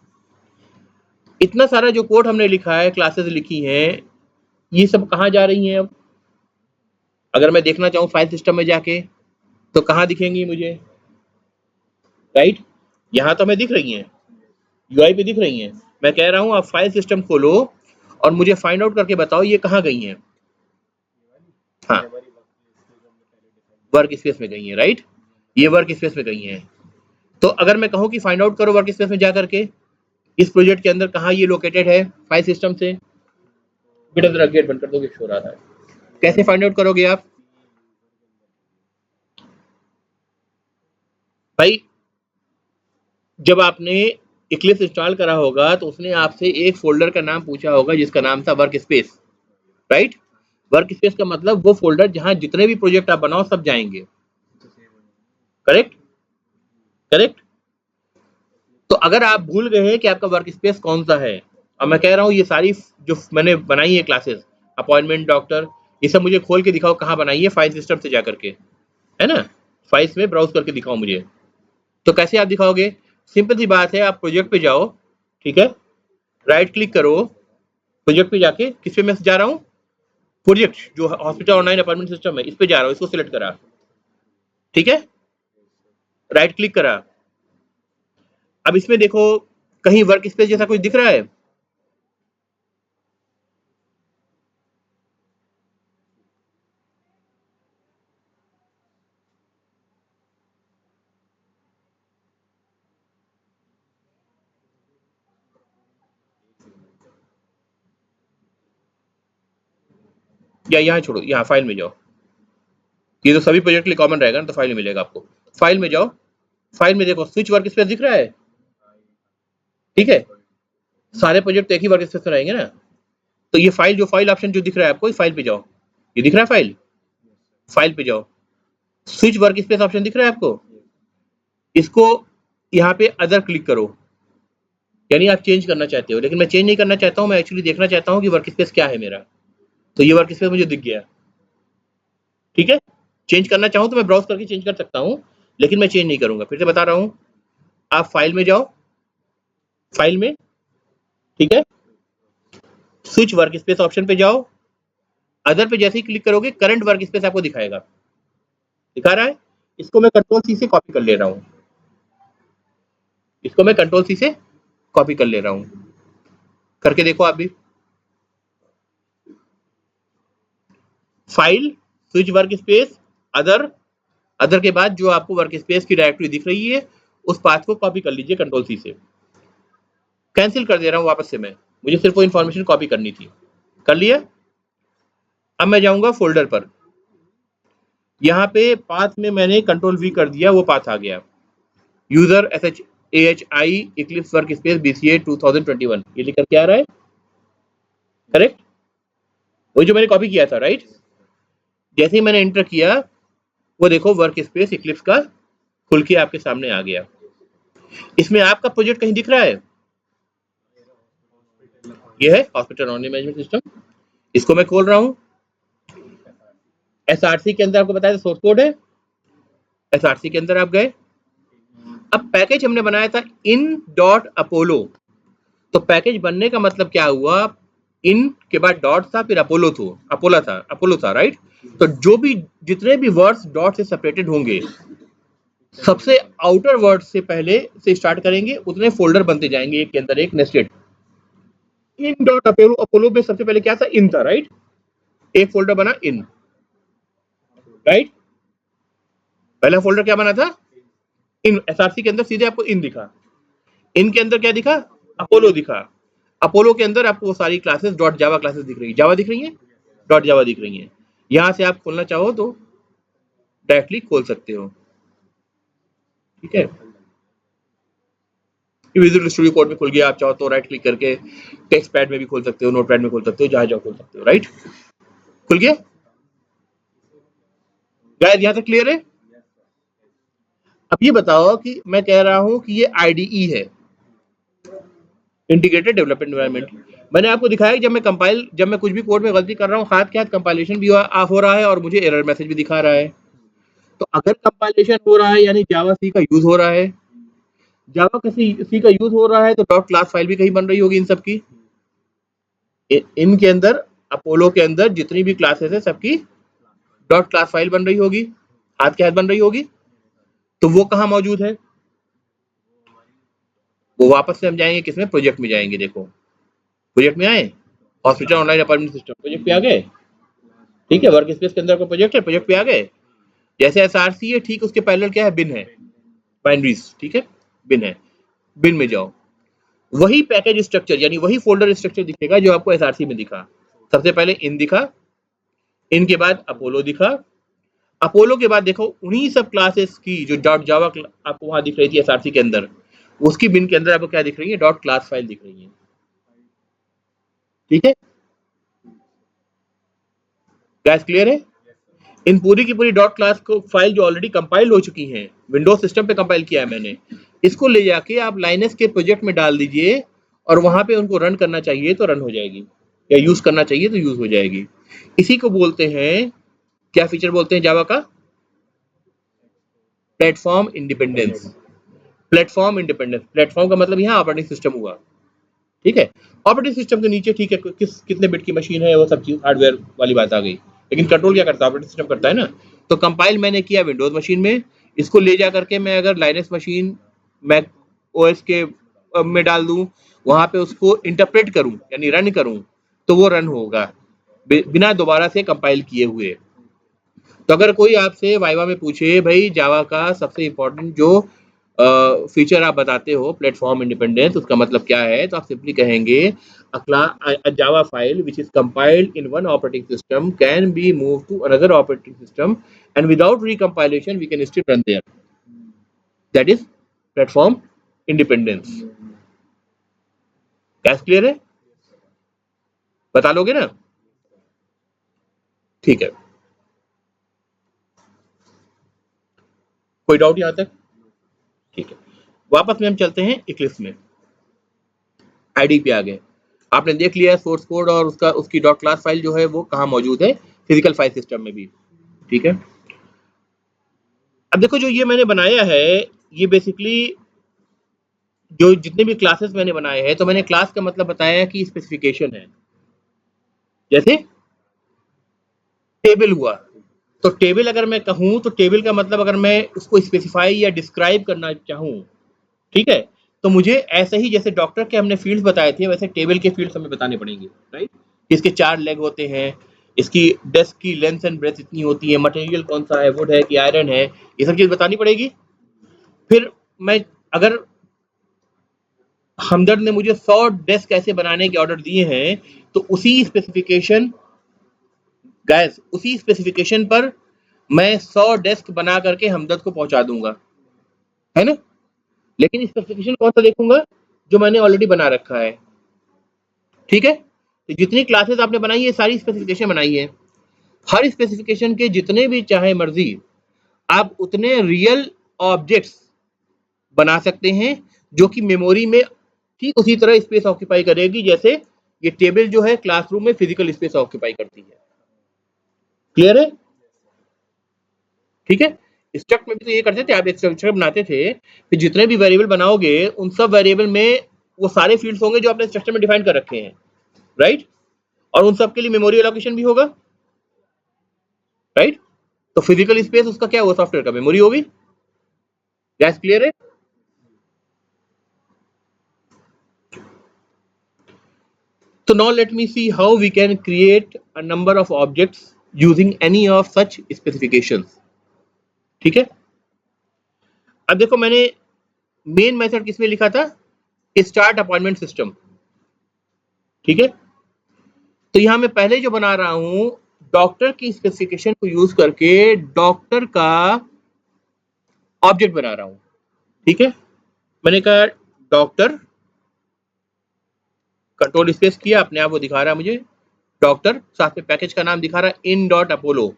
इतना सारा जो कोड हमने लिखा है, क्लासेस लिखी हैं, ये सब कहाँ जा रही हैं? अब अगर मैं देखना चाहूँ फाइल सिस्टम में जाके तो कहाँ दिखेंगी मुझे, राइट। यहाँ तो हमें दिख रही हैं, यूआई पे दिख रही हैं। मैं कह रहा हूँ आप फाइल सिस्टम खोलो और मुझे फाइंड आउट करके बताओ ये कहाँ गई हैं। हाँ, वर्क स्पेस में गई हैं, राइट, ये वर्क स्पेस में गई हैं। तो अगर मैं कहूँ कि फाइंड आउट करो वर्क स्पेस में जा करके इस प्रोजेक्ट के अंदर कहाँ ये लोकेटेड है फाइल सिस्टम से, बेटा जरा गेट बंद कर दो, शोर आ रहा है। कैसे फाइंड आउट करोगे आप भाई? जब आपने इक्लिप्स इंस्टॉल करा होगा तो उसने आपसे एक फोल्डर का नाम पूछा होगा जिसका नाम था work space, right. Work space का मतलब वो फोल्डर जहां जितने भी प्रोजेक्ट आप बनाओ सब जाएंगे, करेक्ट, करेक्ट। तो अगर आप भूल गए हैं कि आपका वर्क स्पेस कौन सा है, और मैं कह रहा हूँ ये सारी जो मैंने बनाई है क्लासेस, अपॉइंटमेंट डॉक्टर, ये सब मुझे खोल के दिखाओ कहाँ बनाई है, फाइल सिस्टम से जा करके, है ना, फाइल्स में ब्राउज करके दिखाओ मुझे। तो कैसे आप दिखाओगे? सिंपल सी बात है, आप प्रोजेक्ट पे जाओ, ठीक है, राइट क्लिक करो, प्रोजेक्ट पे जाके किस पे मैं जा रहा हूँ, प्रोजेक्ट जो हॉस्पिटल ऑनलाइन अपॉइंटमेंट सिस्टम है इस पे जा रहा हूँ, इसको सिलेक्ट करा, ठीक है, राइट क्लिक करा। अब इसमें देखो कहीं वर्क स्पेस जैसा कुछ दिख रहा है? या यहाँ छोड़ो, यहाँ फाइल में जाओ, ये तो सभी प्रोजेक्ट के लिए कॉमन रहेगा ना, तो फाइल में मिलेगा आपको। फाइल में जाओ, फाइल में देखो स्विच वर्क स्पेस दिख रहा है, ठीक है, सारे प्रोजेक्ट एक ही वर्क स्पेस में रहेंगे ना। तो ये फाइल जो फाइल ऑप्शन जो दिख रहा है आपको, फाइल पे जाओ, ये दिख रहा है फाइल, फाइल पे जाओ, स्विच वर्क स्पेस ऑप्शन दिख रहा है आपको, इसको यहाँ पे अदर क्लिक करो, यानी आप चेंज करना चाहते हो, लेकिन मैं चेंज नहीं करना चाहता हूँ, मैं एक्चुअली देखना चाहता हूँ कि वर्क स्पेस क्या है मेरा। तो ये वर्क स्पेस मुझे दिख गया, ठीक है। चेंज करना चाहूँ तो मैं ब्राउज करके चेंज कर सकता हूँ, लेकिन मैं चेंज नहीं करूंगा। फिर से बता रहा हूँ, आप फाइल में जाओ, फाइल में, ठीक है, स्विच वर्क स्पेस ऑप्शन पे जाओ, अदर पे जैसे ही क्लिक करोगे करंट वर्क स्पेस आपको दिखाएगा, दिखा रहा है। इसको मैं कंट्रोल सी से कॉपी कर ले रहा हूँ, इसको मैं कंट्रोल सी से कॉपी कर ले रहा हूँ, करके देखो आप भी। File, switch work space, other, other के बाद जो आपको वर्क स्पेस की डायरेक्टरी दिख रही है उस पाथ को कॉपी कर लीजिए कंट्रोल सी से। कैंसिल कर दे रहा हूँ वापस से मैं, मुझे सिर्फ वो इन्फॉर्मेशन कॉपी करनी थी। कर लिया। अब मैं जाऊंगा फोल्डर पर, यहाँ पे पाथ में मैंने कंट्रोल वी कर दिया, वो पाथ आ गया user SHAHI Eclipse work space BCA 2021, ये लिखकर क्या आ रहा है, करेक्ट, वही जो मैंने कॉपी किया था, राइट। जैसे ही मैंने एंटर किया वो देखो वर्क स्पेस इक्लिप्स का खुल के आपके सामने आ गया। इसमें आपका प्रोजेक्ट कहीं दिख रहा है, ये है हॉस्पिटल ऑनलाइन मैनेजमेंट सिस्टम, इसको मैं खोल रहा हूँ। SRC के अंदर आपको बताया सोर्स कोड है, SRC के अंदर आप गए। अब पैकेज हमने बनाया था in.apollo, तो पैकेज बनने का मतलब क्या हुआ, इन के बाद डॉट था, फिर अपोलो था, राइट। तो जो भी जितने भी वर्ड्स डॉट से सेपरेटेड होंगे, सबसे आउटर वर्ड से पहले से स्टार्ट करेंगे, उतने फोल्डर बनते जाएंगे एक के अंदर एक नेस्टेड। इन डॉट अपोलो में सबसे पहले क्या था, इन था, राइट, एक फोल्डर बना इन, राइट। पहला फोल्डर क्या बना था, इन। SRC के अंदर सीधे आपको इन दिखा, इन के अंदर क्या दिखा, अपोलो दिखा। अपोलो के अंदर आपको वो सारी क्लासेस डॉट जावा क्लासेस दिख रही है, जावा दिख रही है, डॉट जावा दिख रही है। यहां से आप खोलना चाहो तो डायरेक्टली खोल सकते हो, ठीक है। विजुअल स्टूडियो कोड में खुल गया, आप चाहो तो राइट क्लिक करके टेक्स्ट पैड में भी खोल सकते हो, नोट पैड में खोल सकते हो, जहां जहां खोल सकते हो, राइट। खुल गया गाइस, यहां तक क्लियर है। अब ये बताओ कि मैं कह रहा हूं कि ये IDE है, इंटीग्रेटेड डेवलपमेंट एनवायरनमेंट। मैंने आपको दिखाया जब मैं कुछ भी कोड में गलती कर रहा हूँ, हाथ के हाथ कंपाइलेशन भी ऑफ हो रहा है और मुझे एरर मैसेज भी दिखा रहा है। तो अगर कंपाइलेशन हो रहा है यानी जावा सी का यूज हो रहा है, जावा का सी का यूज हो रहा है, तो डॉट क्लास फाइल भी कहीं बन रही होगी इन सबकी। इनके अंदर अपोलो के अंदर जितनी भी क्लासेस है सबकी डॉट क्लास फाइल बन रही होगी, हाथ के हाथ बन रही होगी। तो वो कहाँ मौजूद है, वो वापस से हम जाएंगे किसमें, प्रोजेक्ट में जाएंगे। देखो प्रोजेक्ट में आए, hospital online appointment system, project पे आ गए, ठीक है। वर्क स्पेस के अंदर कोई प्रोजेक्ट है, प्रोजेक्ट पे आ गए। जैसे SRC है, ठीक उसके पैरेलल क्या है, बिन है, बाइनरीज, ठीक है, बिन है। बिन में जाओ, वही पैकेज स्ट्रक्चर यानी वही फोल्डर स्ट्रक्चर दिखेगा जो आपको SRC में दिखा। सबसे पहले इन दिखा, इन के बाद अपोलो दिखा, अपोलो के बाद देखो उन्हीं सब क्लासेस की जो डॉट जावा आपको वहां दिख रही थी SRC के अंदर, उसकी बिन के अंदर आपको क्या दिख रही है, डॉट क्लास फाइल दिख रही है, ठीक है। गैस क्लियर है। इन पूरी की पूरी डॉट क्लास को फाइल जो ऑलरेडी कंपाइल हो चुकी हैं, विंडोज सिस्टम पे कंपाइल किया है मैंने, इसको ले जाके आप लाइनस के प्रोजेक्ट में डाल दीजिए और वहां पे उनको रन करना चाहिए तो रन हो जाएगी, या यूज करना चाहिए तो यूज हो जाएगी। इसी को बोलते हैं, क्या फीचर बोलते हैं जावा का, platform independence. Platform independence, platform का मतलब यहाँ ऑपरेटिंग सिस्टम हुआ, ठीक है। ऑपरेटिंग सिस्टम के नीचे ठीक है कितने बिट की मशीन है वो सब चीज हार्डवेयर वाली बात आ गई, लेकिन कंट्रोल क्या करता है, ऑपरेटिंग सिस्टम करता है ना। तो कंपाइल मैंने किया विंडोज मशीन में, इसको ले जा करके मैं अगर लाइनस मशीन मैक OS के में डाल दूं, वहां पे उसको इंटरप्रेट करूं यानी रन करूं, तो वो रन होगा बिना दोबारा से कंपाइल किए हुए। तो अगर कोई आपसे वाइवा में पूछे भाई जावा का सबसे इंपॉर्टेंट जो फीचर आप बताते हो प्लेटफॉर्म इंडिपेंडेंस, उसका मतलब क्या है, तो आप सिंपली कहेंगे a Java file which is compiled in one operating system can be moved to another operating system and without recompilation we can still run there. That is platform independence. क्या clear है, बता लोगे ना, ठीक है। कोई doubt यहां तक, ठीक है। वापस में हम चलते हैं इक्लिप्स में, आईडी पे आ गए। आपने देख लिया सोर्स कोड और उसकी डॉट क्लास फाइल जो है वो कहाँ मौजूद है, फिजिकल फाइल सिस्टम में भी, ठीक है। अब देखो जो ये मैंने बनाया है, ये बेसिकली जो जितने भी क्लासेस मैंने बनाए हैं, तो मैंने क्लास का मतलब बताया कि स्पेसिफिकेशन है। जैसे टेबल हुआ, तो टेबल अगर मैं कहूं तो टेबल का मतलब अगर मैं उसको स्पेसिफाई या डिस्क्राइब करना चाहूं, ठीक है, तो मुझे ऐसे ही जैसे डॉक्टर के हमने फील्ड्स बताए थे वैसे टेबल के फील्ड्स हमें बताने पड़ेंगे, राइट। इसके 4 लेग होते हैं, इसकी डेस्क की लेंथ एंड ब्रेथ इतनी होती है, मटेरियल कौन सा है, वुड है कि आयरन है, ये सब चीज बतानी पड़ेगी। फिर मैं अगर हमदर्द ने मुझे 100 डेस्क ऐसे बनाने के ऑर्डर दिए हैं तो उसी स्पेसिफिकेशन पर मैं 100 डेस्क बना करके हमदर्द को पहुंचा दूंगा, है ना। लेकिन स्पेसिफिकेशन कौन सा देखूंगा, जो मैंने ऑलरेडी बना रखा है। ठीक है, तो जितनी क्लासेस आपने बनाई है सारी स्पेसिफिकेशन बनाई है, हर स्पेसिफिकेशन के जितने भी चाहे मर्जी आप उतने रियल ऑब्जेक्ट्स बना सकते हैं जो कि मेमोरी में ठीक उसी तरह स्पेस ऑक्यूपाई करेगी जैसे ये टेबल जो है क्लासरूम में फिजिकल स्पेस ऑक्यूपाई करती है। क्लियर है? ठीक है। स्ट्रक्ट में भी तो ये करते थे, आप एक स्ट्रक्चर बनाते थे, फिर जितने भी वेरिएबल बनाओगे उन सब वेरिएबल में वो सारे फील्ड्स होंगे जो आपने स्ट्रक्चर में डिफाइन कर रखे हैं, राइट। और उन सब के लिए मेमोरी एलोकेशन भी होगा, राइट। तो फिजिकल स्पेस उसका क्या हुआ, सॉफ्टवेयर का मेमोरी होगी। गैस क्लियर है? So now let me see how we can create a number of objects using any of such specifications. ठीक है, अब देखो मैंने मेन मेथड किसमें लिखा था, स्टार्ट अपॉइंटमेंट सिस्टम। ठीक है, तो यहां मैं पहले जो बना रहा हूं डॉक्टर की स्पेसिफिकेशन को यूज करके डॉक्टर का ऑब्जेक्ट बना रहा हूं। ठीक है, मैंने कहा डॉक्टर, कंट्रोल स्पेस किया, अपने आप वो दिखा रहा है मुझे डॉक्टर, साथ में पैकेज का नाम दिखा रहा है इन डॉट अपोलो,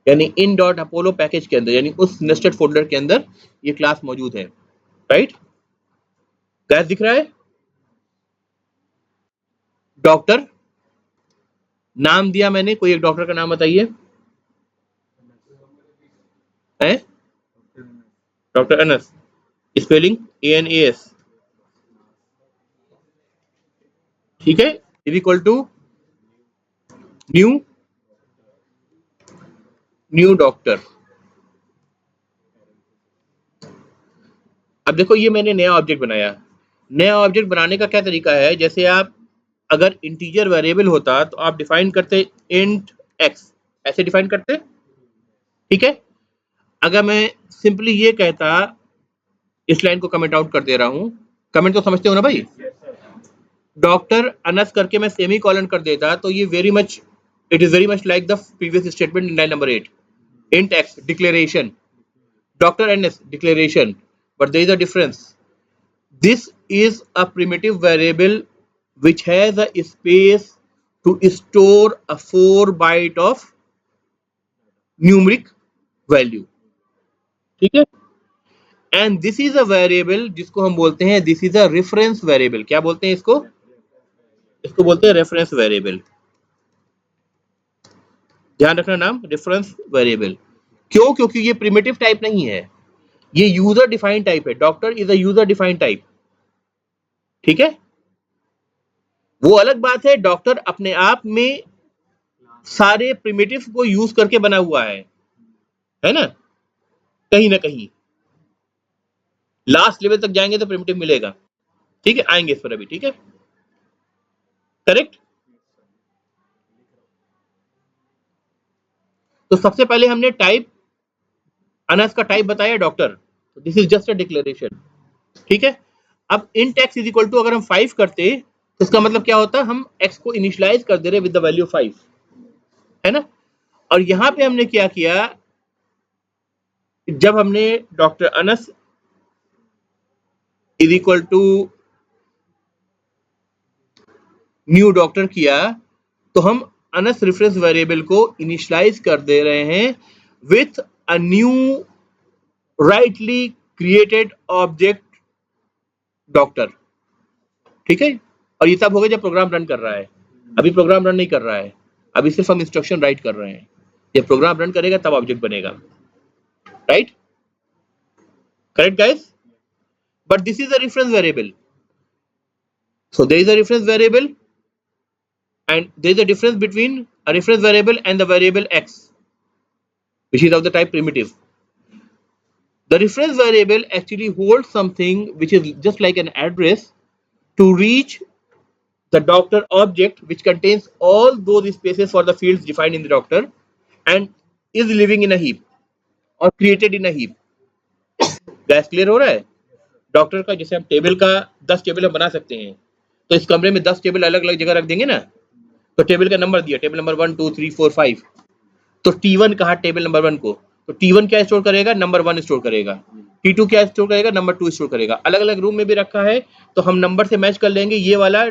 यानी इन डॉट अपोलो पैकेज के अंदर, यानी उस नेस्टेड फोल्डर के अंदर ये क्लास मौजूद है, राइट। गैस दिख रहा है, डॉक्टर नाम दिया मैंने, कोई एक डॉक्टर का नाम बताइए, है डॉक्टर अनस, स्पेलिंग ANAS। ठीक है, is equal to new doctor. अब देखो ये मैंने नया ऑब्जेक्ट बनाया। नया ऑब्जेक्ट बनाने का क्या तरीका है, जैसे आप अगर इंटीजर वेरिएबल होता तो आप डिफाइन करते इंट x, ऐसे डिफाइन करते। ठीक है, अगर मैं सिंपली ये कहता, इस लाइन को कमेंट आउट कर दे रहा हूं, कमेंट तो समझते हो ना भाई, डॉक्टर अनस करके मैं सेमी कॉलन कर देता तो ये it is very much like the previous statement in line number 8, int x declaration, doctor Anas declaration, but there is a difference, this is a primitive variable which has a space to store a 4 byte of numeric value। ठीक है, and this is a variable जिसको हम बोलते हैं, this is a reference variable. क्या बोलते हैं इसको? इसको बोलते हैं रेफरेंस वेरिएबल। ध्यान रखना नाम, रेफरेंस वेरिएबल। क्यों? क्योंकि ये प्रिमिटिव टाइप नहीं है, ये यूजर डिफाइंड टाइप है। Doctor is a user defined type. ठीक है, वो अलग बात है, डॉक्टर अपने आप में सारे प्रिमिटिव को यूज करके बना हुआ है ना, कहीं ना कहीं लास्ट लेवल तक जाएंगे तो प्रिमिटिव मिलेगा। ठीक है, आएंगे इस पर अभी। ठीक है, करेक्ट। तो सबसे पहले हमने टाइप अनस का टाइप बताया doctor, this is just a declaration. ठीक है, अब int x is equal to अगर हम 5 करते तो इसका मतलब क्या होता, हम x को इनिशियलाइज कर दे रहे विद द वैल्यू 5, है ना। और यहां पे हमने क्या किया, जब हमने doctor Anas is equal to new doctor किया तो हम अनस रेफरेंस वेरिएबल को इनिशियलाइज कर दे रहे हैं with a new rightly created object doctor. ठीक है, और ये तब होगा जब प्रोग्राम रन कर रहा है, अभी प्रोग्राम रन नहीं कर रहा है, अभी सिर्फ हम इंस्ट्रक्शन राइट कर रहे हैं। जब प्रोग्राम रन करेगा तब ऑब्जेक्ट बनेगा, right. Correct guys, but this is a reference variable, so there is a reference variable and there is a difference between a reference variable and the variable x which is of the type primitive. The reference variable actually holds something which is just like an address to reach the doctor object which contains all those spaces for the fields defined in the doctor and is living in a heap or created in a heap. Gas clear हो रहा है? Doctor का जैसे हम table का 10 table हम बना सकते हैं, तो इस कमरे में 10 टेबल अलग अलग जगह रख देंगे ना, तो टेबल का नंबर दिया, टेबल नंबर 1 2 3 4 5, तो T1 कहा टेबल नंबर 1 को, तो T1 क्या स्टोर करेगा? नंबर 1 स्टोर करेगा। T2 क्या स्टोर करेगा? नंबर 2 स्टोर करेगा। अलग अलग रूम में भी रखा है तो हम नंबर से मैच कर लेंगे ये वाला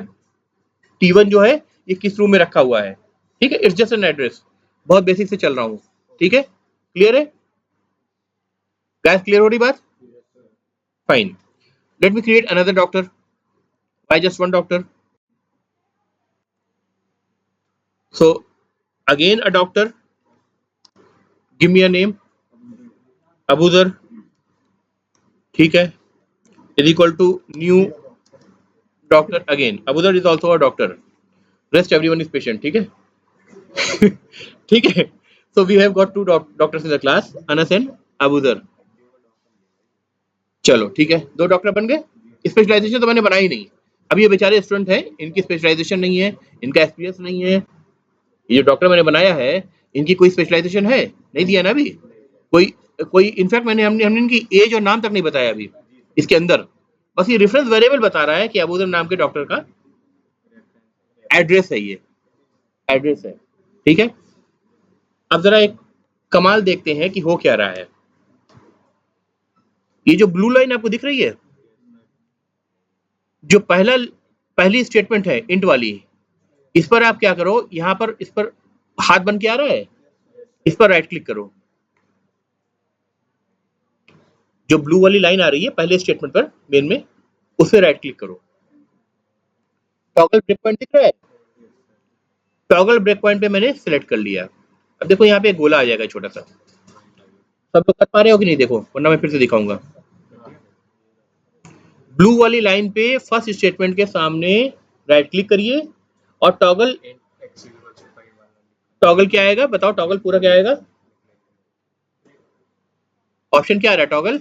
T1 जो है ये किस रूम में रखा हुआ है। ठीक है, इट्स जस्ट एन एड्रेस। बहुत बेसिक से चल रहा हूँ। ठीक है, क्लियर है गाइस? क्लियर हो रही बात? Fine. Let me create another doctor. Why just one doctor? So again a doctor, give me a name, Abuzar. ठीक है, is equal to new doctor. Again Abuzar is also a doctor, rest everyone is patient. ठीक है ठीक है, so we have got 2 doctors in the class, Anas and Abuzar. चलो ठीक है, 2 doctor बन गए। स्पेशलाइजेशन तो मैंने बनाई नहीं। अब ये बेचारे स्टूडेंट हैं, इनकी स्पेशलाइजेशन नहीं है, इनका एक्सपीरियंस नहीं है। ये जो डॉक्टर मैंने बनाया है इनकी कोई स्पेशलाइजेशन है? नहीं दिया ना अभी कोई। कोई इनफैक्ट हमने इनकी एज और नाम तक नहीं बताया अभी इसके अंदर। बस ये रेफरेंस वेरिएबल बता रहा है कि अबूजर नाम के डॉक्टर का एड्रेस है, ये एड्रेस है। ठीक है, अब जरा एक कमाल देखते हैं कि हो क्या रहा है। ये जो ब्लू लाइन आपको दिख रही है, जो पहली स्टेटमेंट है इंट वाली, इस पर आप क्या करो, यहां पर इस पर हाथ बन के आ रहा है, इस पर राइट क्लिक करो। जो ब्लू वाली लाइन आ रही है पहले स्टेटमेंट पर मेन में, उस पर राइट क्लिक करो। टॉगल ब्रेक पॉइंट दिख रहा है? टॉगल ब्रेक पॉइंट पे मैंने सिलेक्ट कर लिया। अब देखो यहाँ पे एक गोला आ जाएगा छोटा सा। सब तो कर पा रहे हो कि नहीं? देखो, वरना मैं फिर से दिखाऊंगा। ब्लू वाली लाइन पे फर्स्ट स्टेटमेंट के सामने राइट क्लिक करिए और टॉगल क्या आएगा? बताओ, टॉगल पूरा क्या आएगा? ऑप्शन क्या आ रहा है? Toggle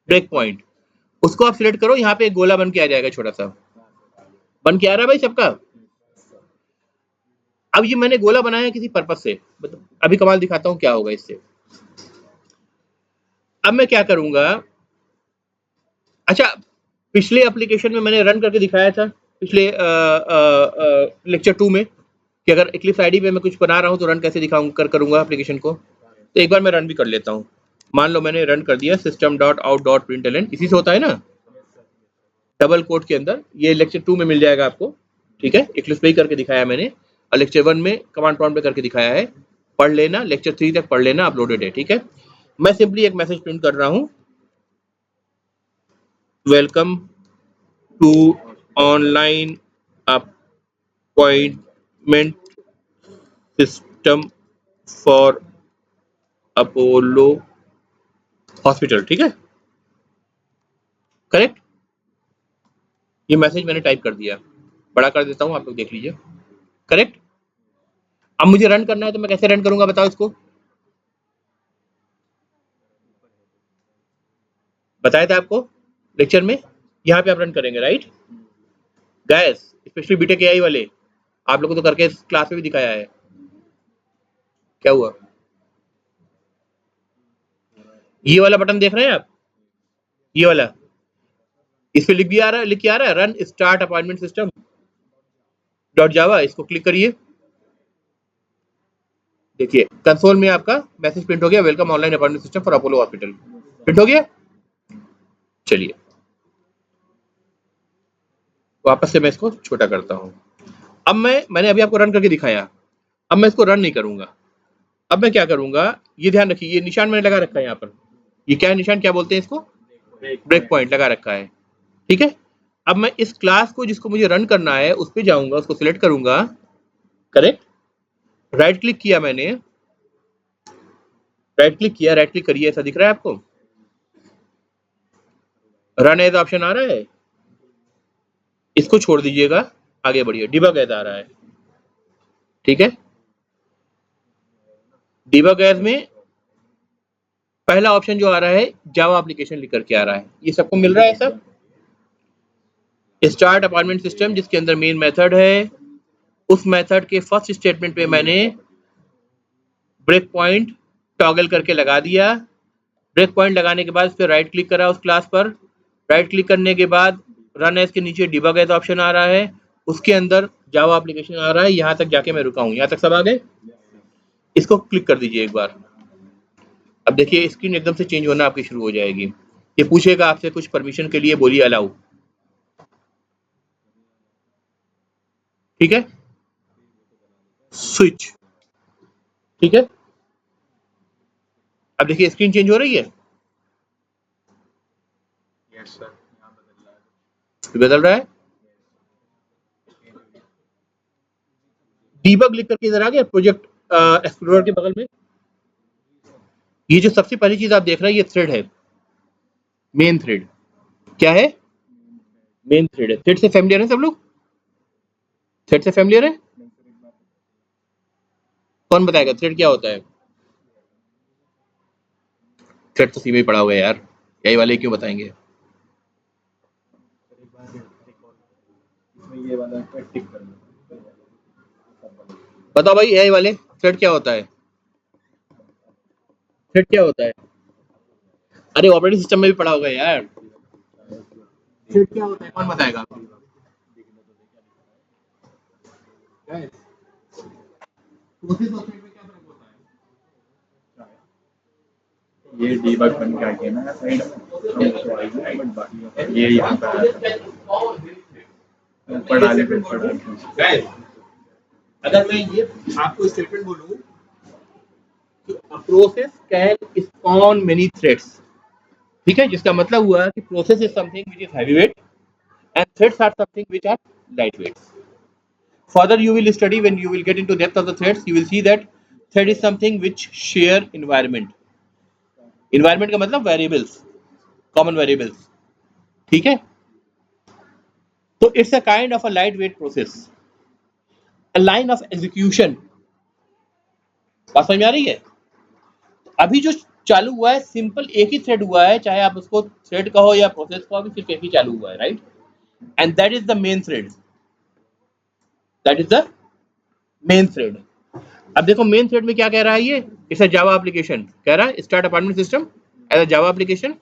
break point. उसको आप सिलेक्ट करो, यहाँ पे एक गोला बन के आ जाएगा, छोटा सा बन के आ रहा है भाई सबका। अब ये मैंने गोला बनाया किसी पर्पज से, अभी कमाल दिखाता हूँ क्या होगा इससे। अब मैं क्या करूंगा, अच्छा पिछले एप्लीकेशन में मैंने रन करके दिखाया था, पिछले लेक्चर 2 में, कि अगर इक्लिप्स आईडी पे मैं कुछ बना रहा हूँ तो रन कैसे दिखाऊंगा करूंगा एप्लीकेशन को। तो एक बार मैं रन भी कर लेता हूँ। मान लो मैंने रन कर दिया system.out.println, इसी से होता है ना, डबल कोट के अंदर। ये लेक्चर 2 में मिल जाएगा आपको। ठीक है, इक्लिप्स पे ही करके दिखाया मैंने, और लेक्चर 1 में कमांड प्रॉम्प्ट पे करके दिखाया है। पढ़ लेना, लेक्चर 3 तक पढ़ लेना, अपलोडेड है। ठीक है, मैं सिंपली एक मैसेज प्रिंट कर रहा हूँ, welcome to online appointment system for Apollo hospital. ठीक है, करेक्ट। ये मैसेज मैंने टाइप कर दिया, बड़ा कर देता हूँ, आप लोग देख लीजिए। करेक्ट। अब मुझे रन करना है तो मैं कैसे रन करूंगा बताओ इसको? बताया था आपको लेक्चर में, यहाँ पे आप रन करेंगे, right guys? Specially B Tech AI वाले, आप लोगों को तो करके क्लास में भी दिखाया है। क्या हुआ? ये वाला बटन देख रहे हैं आप? ये वाला, इस पे लिख के आ रहा है run start appointment system dot जावा। इसको क्लिक करिए, देखिए कंसोल में आपका मैसेज प्रिंट हो गया, welcome online appointment system for Apollo hospital, print हो गया। चलिए वापस से मैं इसको छोटा करता हूँ। अब मैंने अभी आपको रन करके दिखाया, अब मैं इसको रन नहीं करूंगा। अब मैं क्या करूंगा, ये ध्यान रखिए, ये निशान मैंने लगा रखा है यहाँ पर, ये क्या निशान, क्या बोलते हैं इसको? ब्रेक पॉइंट लगा रखा है। ठीक है, अब मैं इस क्लास को जिसको मुझे रन करना है उस पर जाऊंगा, उसको सिलेक्ट करूंगा, करेक्ट। राइट क्लिक किया मैंने, राइट क्लिक करिए, ऐसा दिख रहा है आपको? रन एज ऑप्शन आ रहा है, इसको छोड़ दीजिएगा, आगे बढ़िए। डिबग एज आ रहा है, ठीक है। डिबग एज में पहला ऑप्शन जो आ रहा है जावा एप्लीकेशन लिख करके आ रहा है, ये सबको मिल रहा है सब? स्टार्ट अपॉइंटमेंट सिस्टम जिसके अंदर मेन मेथड है, उस मेथड के फर्स्ट स्टेटमेंट पे मैंने ब्रेक पॉइंट टॉगल करके लगा दिया। ब्रेक पॉइंट लगाने के बाद उस पर राइट क्लिक करा, उस क्लास पर राइट क्लिक करने के बाद रन एज के नीचे डिबग एज ऑप्शन आ रहा है, उसके अंदर जावा एप्लीकेशन आ रहा है। यहाँ तक जाके मैं रुका हूँ, यहाँ तक सब आ गए। इसको क्लिक कर दीजिए एक बार। अब देखिए स्क्रीन एकदम से चेंज होना आपकी शुरू हो जाएगी। ये पूछेगा आपसे कुछ परमिशन के लिए, बोलिए अलाउ। ठीक है, स्विच। ठीक है, अब देखिए स्क्रीन चेंज हो रही है। यस सर, यहाँ बदल रहा है। बदल रहा है। डीबग लिख करके इधर आ गया प्रोजेक्ट एक्सप्लोरर के बगल में। ये जो सबसे पहली चीज आप देख रहे हैं ये थ्रेड है, मेन थ्रेड। क्या है? मेन थ्रेड है। थ्रेड से फैमिलियर है सब लोग? थ्रेड से फैमिलियर है? कौन बताएगा थ्रेड क्या होता है? थ्रेड तो सी में ही पड़ा हुआ है यार, यही वाले क्यों बताएंगे? एक बार इसमें ये वाला टिक करना। बताओ भाई, यही वाले थ्रेड क्या होता है? थ्रेड क्या होता है? अरे ऑपरेटिंग सिस्टम में भी पड़ा होगा यार। थ्रेड क्या होता है कौन बताएगा? प्रोसेस और थ्रेड में क्या फर्क होता है? ये डीबग बन के आ गया ना साइड में, बट बाकी ये यहाँ पे ऊपर डाले पे ऊपर डाले। अगर मैं ये आपको स्टेटमेंट बोलूं कि a process can spawn many threads, ठीक है, जिसका मतलब हुआ कि process is something which is heavy weight and threads are something which are light weight. Further you will study, when you will get into depth of the threads, you will see that thread is something which share environment. Environment का मतलब variables, common variables. ठीक है, तो it's a kind of a lightweight process, a line of execution. बात समझ में आ रही है? अभी जो चालू हुआ है सिंपल एक ही थ्रेड हुआ है, चाहे आप उसको थ्रेड कहो या प्रोसेस कहो, अभी सिर्फ एक ही चालू हुआ है, right? And that is the main thread, that is the main thread. अब देखो मेन थ्रेड में क्या कह रहा है, ये इट्स अ जावा एप्लीकेशन कह रहा है, start apartment system as a Java application.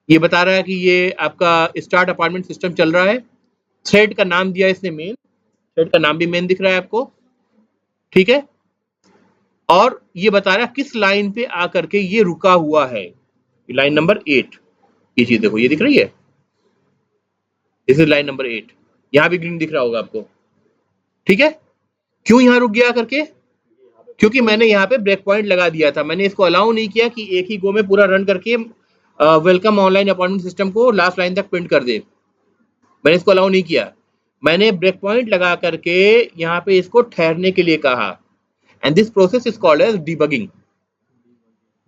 ये बता रहा है कि ये आपका स्टार्ट अपार्टमेंट सिस्टम चल रहा है. थ्रेड का नाम दिया इसने मेन, थ्रेड का नाम भी मेन दिख रहा है आपको, ठीक है. और ये बता रहा है किस लाइन पे आकर के ये रुका हुआ है, लाइन नंबर 8. ये चीज देखो, ये दिख रही है, दिस इज लाइन नंबर 8. यहां भी ग्रीन दिख रहा होगा आपको, ठीक है. क्यों यहां रुक गया करके? क्योंकि मैंने यहाँ पे ब्रेक पॉइंट लगा दिया था. मैंने इसको अलाउ नहीं किया कि एक ही गो में पूरा रन करके वेलकम ऑनलाइन अपॉइंटमेंट सिस्टम को लास्ट लाइन तक प्रिंट कर दे. मैंने इसको अलाउ नहीं किया. मैंने ब्रेक पॉइंट लगा करके यहाँ पे इसको ठहरने के लिए कहा. And this process is called as debugging.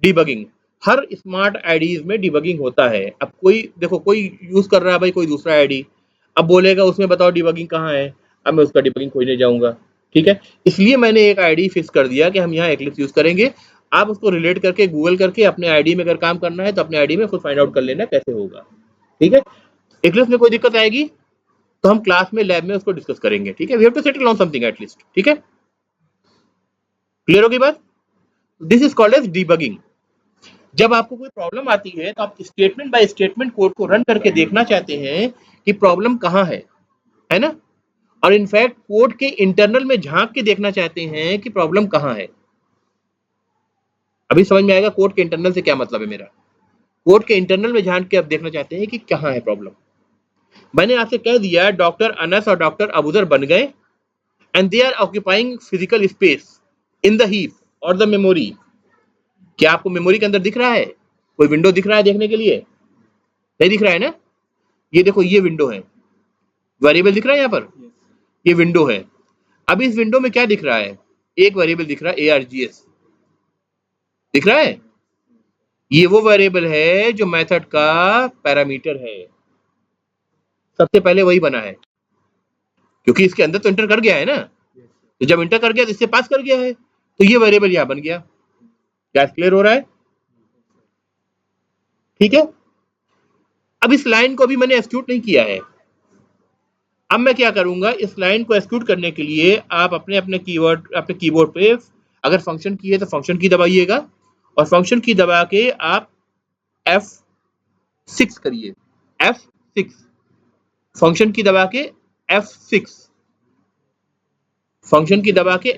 Debugging हर स्मार्ट आईडीज में डिबगिंग होता है. अब कोई देखो, कोई यूज कर रहा है भाई कोई दूसरा आईडी, अब बोलेगा उसमें बताओ डिबगिंग कहाँ है, अब मैं उसका डिबगिंग खोजने जाऊंगा, ठीक है. इसलिए मैंने एक आईडी फिक्स कर दिया कि हम यहाँ एक्लिप्स यूज करेंगे. आप उसको रिलेट करके गूगल करके अपने आईडी में अगर काम करना है तो अपने आईडी में खुद फाइंड आउट कर लेना कैसे होगा, ठीक है. एक्लिप्स में कोई दिक्कत आएगी तो हम क्लास में लैब में उसको डिस्कस करेंगे, ठीक है. We have to settle on something at least, ठीक है. क्लियर होगी बात? This is called as debugging. जब आपको कोई प्रॉब्लम आती है तो आप स्टेटमेंट बाय स्टेटमेंट कोड को रन करके देखना चाहते हैं कि प्रॉब्लम कहाँ है ना. और इनफैक्ट कोड के इंटरनल में झांक के देखना चाहते हैं कि प्रॉब्लम कहाँ है. अभी समझ में आएगा कोड के इंटरनल से क्या मतलब है मेरा. कोड के इंटरनल में झांक के आप देखना चाहते हैं कि कहाँ है प्रॉब्लम. मैंने आपसे कह दिया डॉक्टर अनस और डॉक्टर अबूजर बन गए and they are occupying physical space in the heap और द मेमोरी. क्या आपको मेमोरी के अंदर दिख रहा है? कोई विंडो दिख रहा है देखने के लिए? नहीं दिख रहा है ना. ये देखो, ये विंडो है, वेरिएबल दिख रहा है यहाँ पर, ये विंडो है. अब इस विंडो में क्या दिख रहा है? एक वेरिएबल दिख रहा है, ARGS दिख रहा है. ये वो वेरिएबल है जो मेथड का पैरामीटर है. सबसे पहले वही बना है क्योंकि इसके अंदर तो इंटर कर गया है ना. तो जब इंटर कर गया तो इससे पास कर गया है, तो ये वेरिएबल यहाँ बन गया. क्या क्लियर हो रहा है? ठीक है. अब इस लाइन को भी मैंने एक्सिक्यूट नहीं किया है। अब मैं क्या करूंगा, इस लाइन को एक्सिक्यूट करने के लिए आप अपने अपने कीबोर्ड पे अगर फंक्शन की है तो फंक्शन की दबाइएगा, और फंक्शन की दबा के आप F6 करिए, F6 फंक्शन की दबा के F6 फंक्शन की दबा के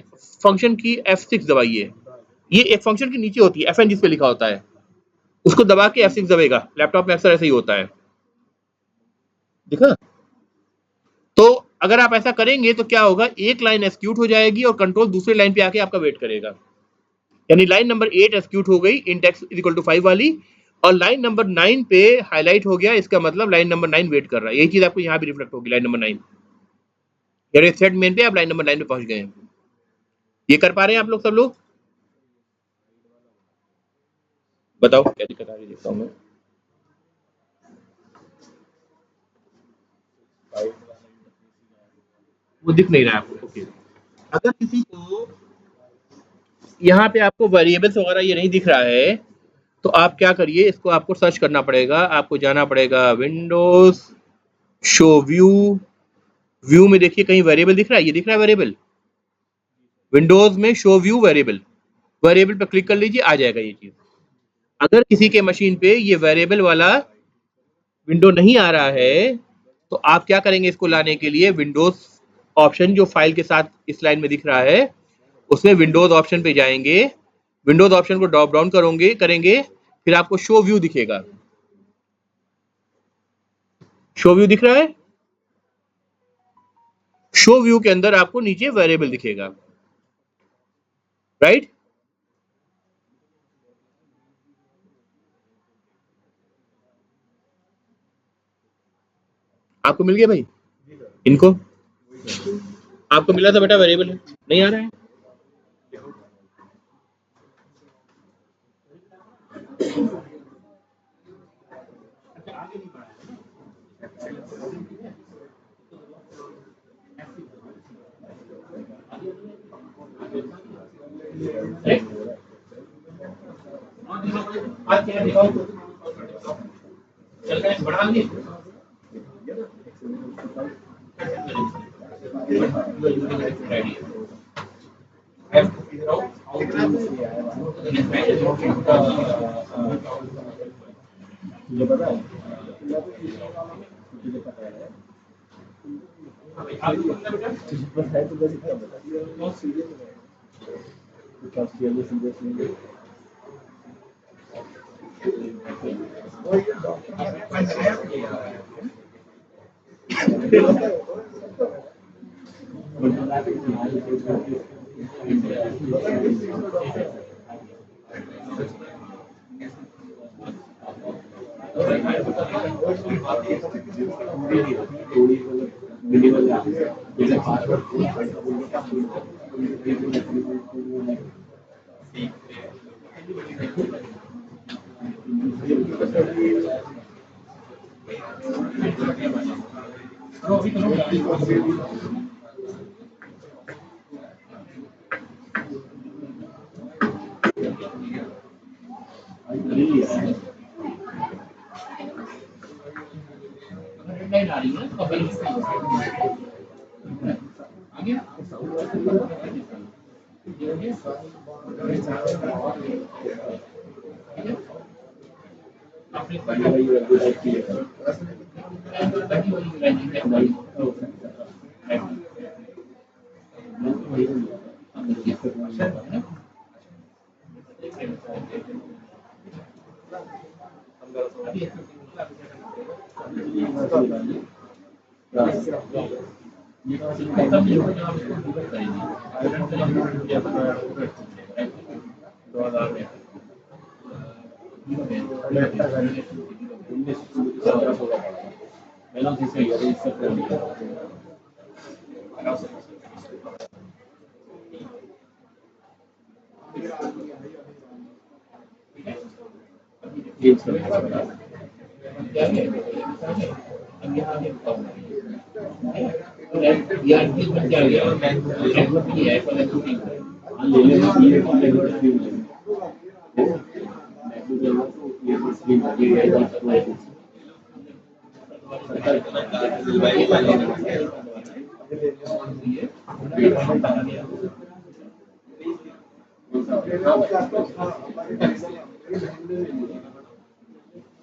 फंक्शन की F6 दबाइए। ये एक फंक्शन के नीचे होती है FN जिस पे लिखा होता है, उसको दबा के F6 दबेगा। लैपटॉप में अक्सर ऐसा ही होता है, देखा। तो अगर आप ऐसा करेंगे तो क्या होगा, एक लाइन एक्सिक्यूट हो जाएगी और कंट्रोल दूसरी लाइन पे आके आपका वेट करेगा। यानी लाइन नंबर 8 एक्सिक्यूट हो गई int x = 5 वाली, और लाइन नंबर 9 पे हाईलाइट हो गया, इसका मतलब लाइन नंबर 9 वेट कर रहा है। यही चीज आपको यहाँ भी रिफ्लेक्ट होगी, लाइन नंबर 9। यानी थ्रेड मेन पे आप लाइन नंबर 9 पे पहुंच गए हैं। ये कर पा रहे हैं आप लोग, सब लोग? बताओ क्या दिक्कत आ रही है, देखता हूँ मैं। वो दिख नहीं रहा है आपको, ओके। अगर किसी को यहाँ पे आपको वेरिएबल्स वगैरह ये नहीं दिख रहा है, तो आप क्या करिए, इसको आपको सर्च करना पड़ेगा। आपको जाना पड़ेगा विंडोज, शो व्यू, व्यू में देखिए कहीं वेरिएबल दिख रहा है, ये दिख रहा है वेरिएबल, विंडोज में शो व्यू वेरिएबल, वेरिएबल पर क्लिक कर लीजिए, आ जाएगा ये चीज। अगर किसी के मशीन पे ये वेरिएबल वाला विंडो नहीं आ रहा है, तो आप क्या करेंगे, इसको लाने के लिए विंडोज ऑप्शन जो फाइल के साथ इस लाइन में दिख रहा है, उसमें विंडोज ऑप्शन पे जाएंगे, विंडोज ऑप्शन को ड्रॉप डाउन करेंगे, फिर आपको शो व्यू दिखेगा। शो व्यू दिख रहा है? शो व्यू के अंदर आपको नीचे वेरिएबल दिखेगा, राइट? आपको मिल गया भाई? इनको आपको मिला था बेटा वेरिएबल? नहीं आ रहा है?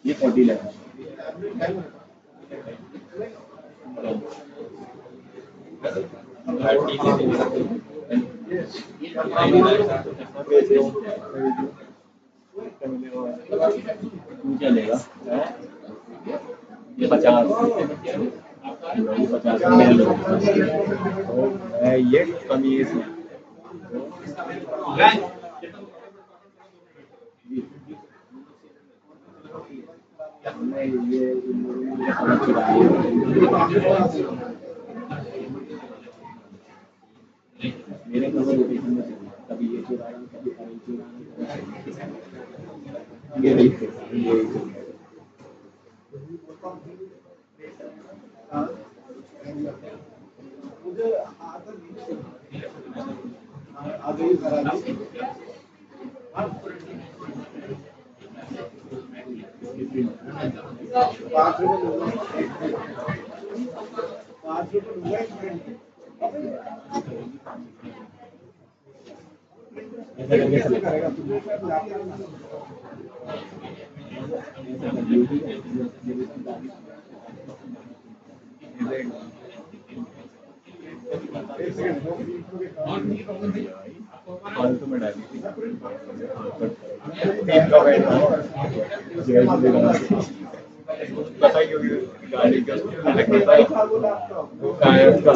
ये 40 लाख क्या लेगा ये 50 ये कमी मेरे रोटेशन में कभी ये चुराया कभी ये नहीं फालतू में डाली पता ही होगी गाड़ी का वो टायर का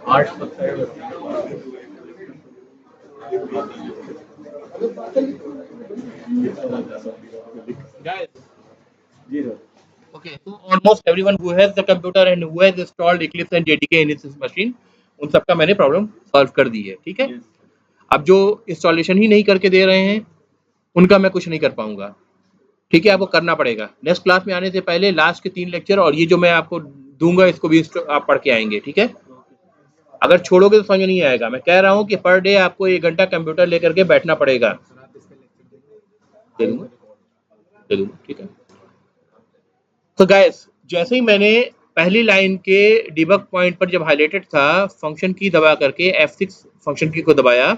आठ Okay, so almost everyone who has the computer and who has installed Eclipse and JDK in his machine, उन सबका मैंने प्रॉब्लम सॉल्व कर दी है। ठीक है, अब जो इंस्टॉलेशन ही नहीं करके दे रहे हैं उनका मैं कुछ नहीं कर पाऊंगा। ठीक है, आपको करना पड़ेगा। नेक्स्ट क्लास में आने से पहले लास्ट के 3 लेक्चर और ये जो मैं आपको दूंगा इसको भी आप पढ़ के आएंगे। ठीक है, अगर छोड़ोगे तो समझ नहीं आएगा। मैं कह रहा हूँ कि पर डे आपको 1 घंटा कंप्यूटर लेकर के बैठना पड़ेगा। दे दूंगा। ठीक है, तो गाइस जैसे ही मैंने पहली लाइन के डिबग पॉइंट पर जब हाईलाइटेड था फंक्शन की दबा करके F6 फंक्शन की को दबाया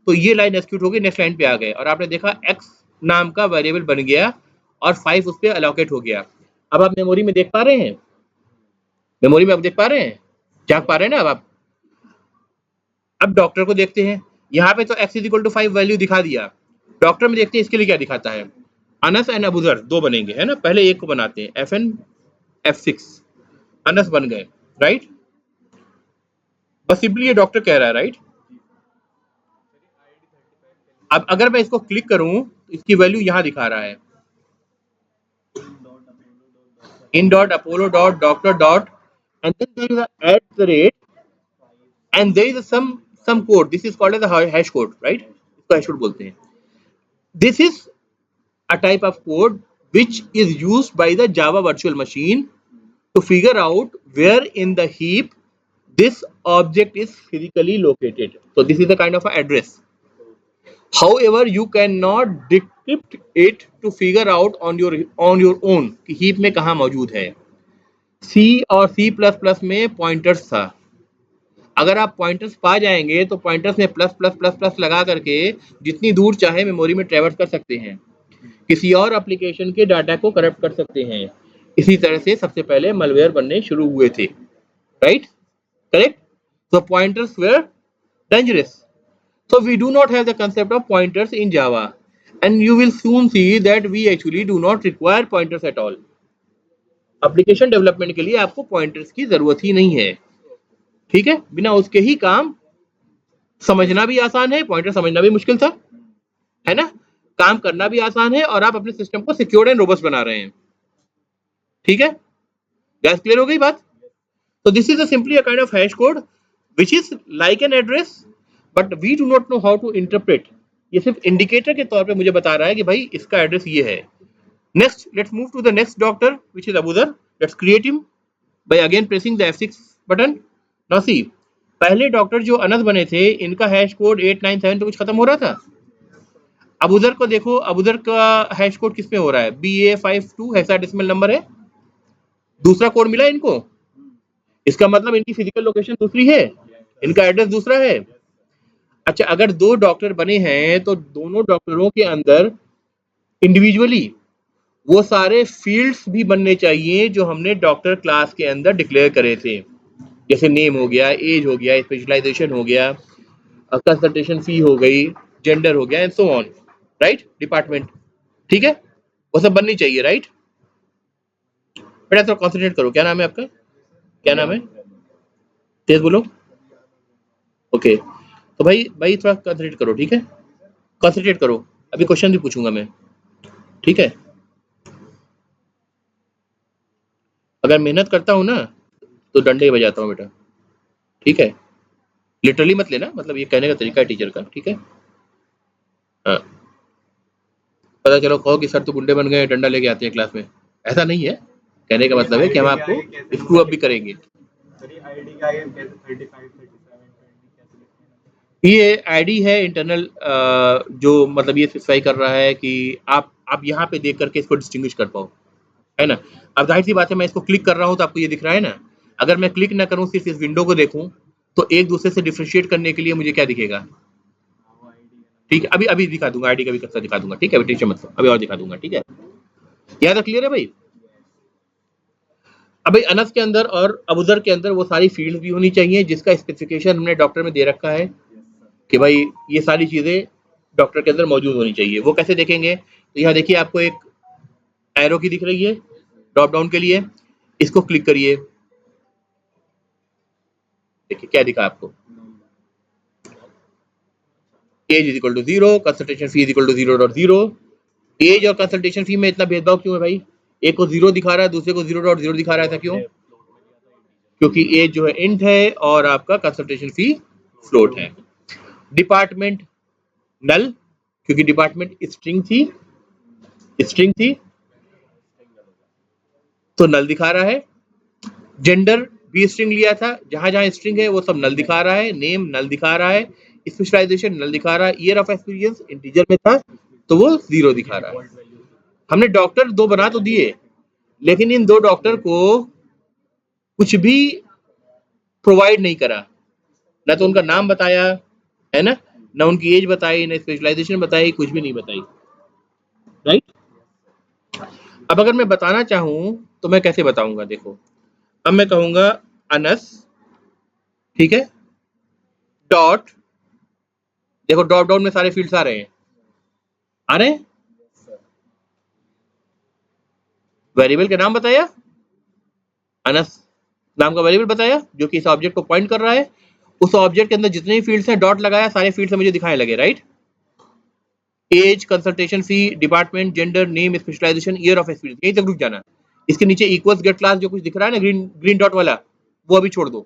तो ये लाइन एक्सिक्यूट हो गई, नेक्स्ट लाइन पे आ गए और आपने देखा x नाम का वेरिएबल बन गया और 5 उस पर अलोकेट हो गया। अब आप मेमोरी में देख पा रहे हैं, मेमोरी में आप देख पा रहे हैं, जाग पा रहे हैं ना। अब आप अब डॉक्टर को देखते हैं, यहाँ पे तो x = 5 वैल्यू दिखा दिया। डॉक्टर में देखते हैं इसके लिए क्या दिखाता है। अनस एंड अबूजर 2 बनेंगे, है ना। पहले एक को बनाते हैं, FN F6 अनस बन गए, राइट। बस सिंपली ये डॉक्टर कह रहा है, राइट। अब अगर मैं इसको क्लिक करूं तो इसकी वैल्यू यहां दिखा रहा है, in.apollo.doctor. and then there is a @ and there is some code. This is called as a hash code, right? इसको hash code बोलते हैं। This is a type of code which is used by the Java virtual machine to figure out where in the heap this object is physically located. So this is a kind of an address. However, you cannot decrypt it to figure out on your own कि heap में कहाँ मौजूद है। C और C++ में pointers था। अगर आप पॉइंटर्स पा जाएंगे तो पॉइंटर्स में प्लस प्लस प्लस प्लस लगा करके जितनी दूर चाहे मेमोरी में ट्रैवर्स कर सकते हैं, किसी और एप्लीकेशन के डाटा को करप्ट कर सकते हैं। इसी तरह से सबसे पहले मलवेयर बनने शुरू हुए थे, right, correct. So pointers were dangerous. So we do not have the concept of pointers in Java, and you will soon see that we actually do not require pointers at all. Application development के लिए आपको pointers की जरूरत ही नहीं है। ठीक है, बिना उसके ही काम समझना भी आसान है, पॉइंटर समझना भी मुश्किल था, है ना। काम करना भी आसान है और आप अपने सिस्टम को सिक्योर एंड रोबस्ट बना रहे हैं। ठीक है, गैस क्लियर हो गई बात। तो this is simply a kind of hash code which is like an address but we do not know how to interpret. ये सिर्फ इंडिकेटर के तौर पे मुझे बता रहा है कि भाई इसका एड्रेस ये है। Next let's move to the next doctor which is Abuzar. Let's create him by again pressing the F6 button. Now see, पहले डॉक्टर जो अनस बने थे इनका हैश कोड 897 तो कुछ खत्म हो रहा था। अबूजर को देखो, अबूजर का हैश कोड किस में हो रहा है, BA52 हेक्साडेसिमल नंबर है, दूसरा कोड मिला इनको, इसका मतलब इनकी फिजिकल लोकेशन दूसरी है, इनका एड्रेस दूसरा है। अच्छा, अगर दो डॉक्टर बने हैं तो दोनों डॉक्टरों के अंदर इंडिविजुअली वो सारे फील्ड्स भी बनने चाहिए जो हमने डॉक्टर क्लास के अंदर डिक्लेयर करे थे, जैसे नेम हो गया, एज हो गया, स्पेशलाइजेशन हो गया, कंसल्टेशन फी हो गई, जेंडर हो गया and so on, right, department, ठीक है, वो सब बननी चाहिए, राइट। बेटा थोड़ा कॉन्सेंट्रेट करो, क्या नाम है आपका, क्या नाम है, तेज बोलो। ओके, तो भाई भाई थोड़ा कंसंट्रेट करो, ठीक है, कंसंट्रेट करो, अभी क्वेश्चन भी पूछूंगा मैं, ठीक है। अगर मेहनत करता हूँ ना तो डंडे ही बजाता हूँ बेटा, ठीक है, लिटरली मत लेना, मतलब ये कहने का तरीका है टीचर का, ठीक है। हाँ, पता चलो कहो कि सर तो गुंडे बन गए, डंडा लेके आते हैं क्लास में, ऐसा नहीं है, कहने का मतलब है कि हम आपको स्क्रू अप भी करेंगे। ये आईडी है इंटरनल, जो मतलब ये स्पेसिफाई कर रहा है कि आप यहाँ पे देख करके इसको डिस्टिंग्विश कर पाओ, है ना। अब जाहिर सी बात है, मैं इसको क्लिक कर रहा हूँ तो आपको ये दिख रहा है ना, अगर मैं क्लिक ना करूँ सिर्फ इस विंडो को देखूँ तो एक दूसरे से डिफ्रेंशिएट करने के लिए मुझे क्या दिखेगा, ठीक है, अभी अभी दिखा दूंगा, आईडी का भी कसर दिखा दूंगा, ठीक है, टेंशन मत लो, अभी और दिखा दूंगा, ठीक है, यहाँ तक क्लियर है भाई। अब भाई अनस के अंदर और अबूजर के अंदर वो सारी फील्ड भी होनी चाहिए जिसका स्पेसिफिकेशन हमने डॉक्टर में दे रखा है कि भाई ये सारी चीजें डॉक्टर के अंदर मौजूद होनी चाहिए। वो कैसे देखेंगे, तो यहाँ देखिए आपको एक एरो की दिख रही है ड्रॉप डाउन के लिए, इसको क्लिक करिए, देखिए क्या दिखा आपको, age is equal to 0, consultation fee is equal to 0.0। Age और कंसल्टेशन फी में इतना भेदभाव क्यों है भाई, एक को 0 दिखा रहा है, दूसरे को 0.0 दिखा रहा है, ऐसा क्यों, क्योंकि एज जो है इंट है और आपका कंसल्टेशन फी फ्लोट है। डिपार्टमेंट नल, क्योंकि डिपार्टमेंट स्ट्रिंग थी तो नल दिखा रहा है। जेंडर भी स्ट्रिंग लिया था, जहां जहां स्ट्रिंग है वो सब नल दिखा रहा है, नेम नल दिखा रहा है, स्पेशलाइजेशन नल दिखा रहा है, ईयर ऑफ एक्सपीरियंस इंटीजर में था तो वो 0 दिखा रहा है। हमने डॉक्टर दो बना तो दिए, लेकिन इन दो डॉक्टर को कुछ भी प्रोवाइड नहीं करा, ना तो उनका नाम बताया, है ना, ना उनकी एज बताई, ना स्पेशलाइजेशन बताई, कुछ भी नहीं बताई, राइट। अब अगर मैं बताना चाहूं तो मैं कैसे बताऊंगा, देखो अब मैं कहूंगा अनस, ठीक है, डॉट, देखो ड्रॉप डाउन में सारे फील्ड्स आ रहे हैं, आ रहे हैं, वेरिएबल का नाम बताया, अनस नाम का वेरिएबल बताया जो कि इस ऑब्जेक्ट को पॉइंट कर रहा है, उस ऑब्जेक्ट के अंदर जितने भी फील्ड्स हैं डॉट लगाया, सारे फील्ड्स मुझे दिखाने लगे, right. Age, consultation fee, department, gender, name, specialization, year of experience, यहीं तक रुक जाना। इसके नीचे इक्वल्स गेट क्लास जो कुछ दिख रहा है ना, ग्रीन ग्रीन डॉट वाला, वो अभी छोड़ दो।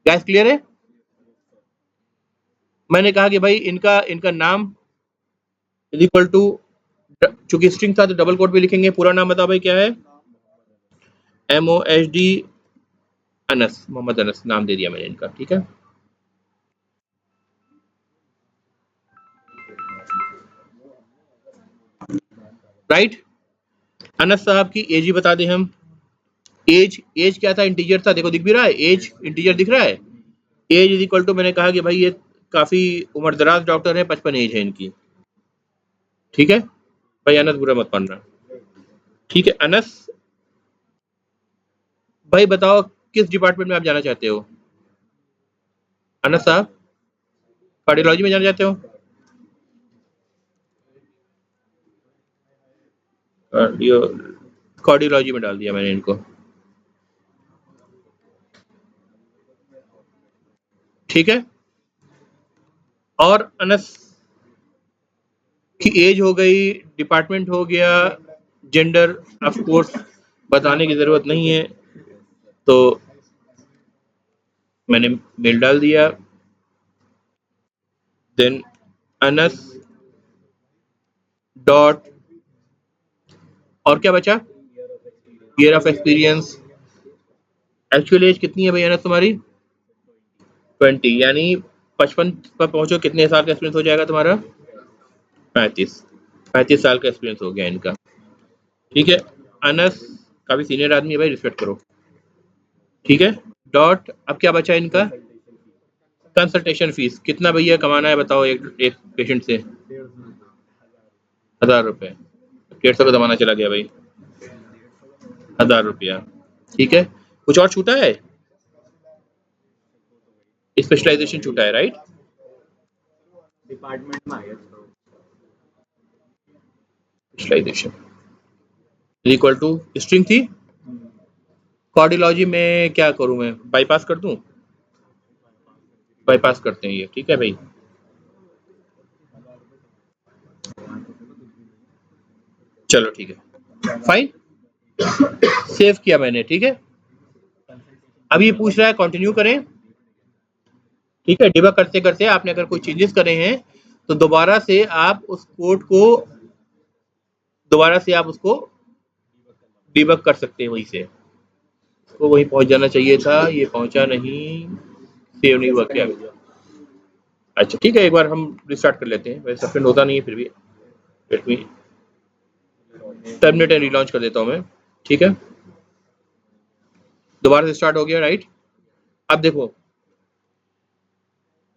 गैस क्लियर है। मैंने कहा कि भाई इनका इनका नाम इज इक्वल टू, चूंकि स्ट्रिंग था तो डबल कोट भी लिखेंगे, पूरा नाम बताओ भाई क्या है, MOHD अनस, मोहम्मद अनस नाम दे दिया मैंने इनका, ठीक है। राइट, अनस साहब की एज ही बता दें हम, एज एज क्या था, इंटीजर था, देखो दिख भी रहा है, एज इंटीजर दिख रहा है, एज इज इक्वल टू, मैंने कहा कि भाई ये काफी उम्रदराज डॉक्टर है, 55 एज है इनकी, ठीक है भाई, अनस बुरा मत मानना, ठीक है। अनस भाई बताओ किस डिपार्टमेंट में आप जाना चाहते हो, अनस साहब कार्डियोलॉजी में जाना चाहते हो, कार्डियो कार्डियोलॉजी में डाल दिया मैंने इनको, ठीक है। और अनस की एज हो गई, डिपार्टमेंट हो गया, जेंडर ऑफ कोर्स बताने की जरूरत नहीं है, तो मैंने मेल डाल दिया। देन अनस डॉट, और क्या बचा, year of experience, actual as कितनी है भाई अनस तुम्हारी, 20 यानी 55 पर पहुंचो, कितने साल का एक्सपीरियंस हो जाएगा तुम्हारा? 35 साल का एक्सपीरियंस हो गया इनका। ठीक है, अनस काफी सीनियर आदमी है भाई, रिस्पेक्ट करो। ठीक है, डॉट अब क्या बचा इनका? कंसल्टेशन फीस कितना भैया कमाना है बताओ एक पेशेंट से? 1000 रुपए। 150 का जमाना चला गया भाई, 1000 रुपया। ठीक है, कुछ और छूटा है? स्पेशलाइजेशन छूटा है, राइट? डिपार्टमेंट में आया स्पेशलाइजेशन इक्वल टू स्ट्रिंग थी। कार्डियोलॉजी में क्या करूं मैं, बाईपास कर दूं? बाईपास करते हैं ये, ठीक है भाई। चलो ठीक है, फाइन, सेव किया मैंने। ठीक है, अब ये पूछ रहा है कंटिन्यू करें। ठीक है, डिबग करते करते आपने अगर कोई चेंजेस करे हैं तो दोबारा से आप उस कोड को डिबग कर सकते हैं वहीं से। तो वहीं पहुंच जाना चाहिए था, ये पहुंचा नहीं, सेव नहीं हुआ क्या? अच्छा ठीक है, एक बार हम रिस्टार्ट कर लेते हैं, वैसे सस्पेंड होता नहीं है फिर भी। Let me terminate and relaunch कर देता हूं मैं। ठीक है, दोबारा से स्टार्ट हो गया, राइट? अब देखो,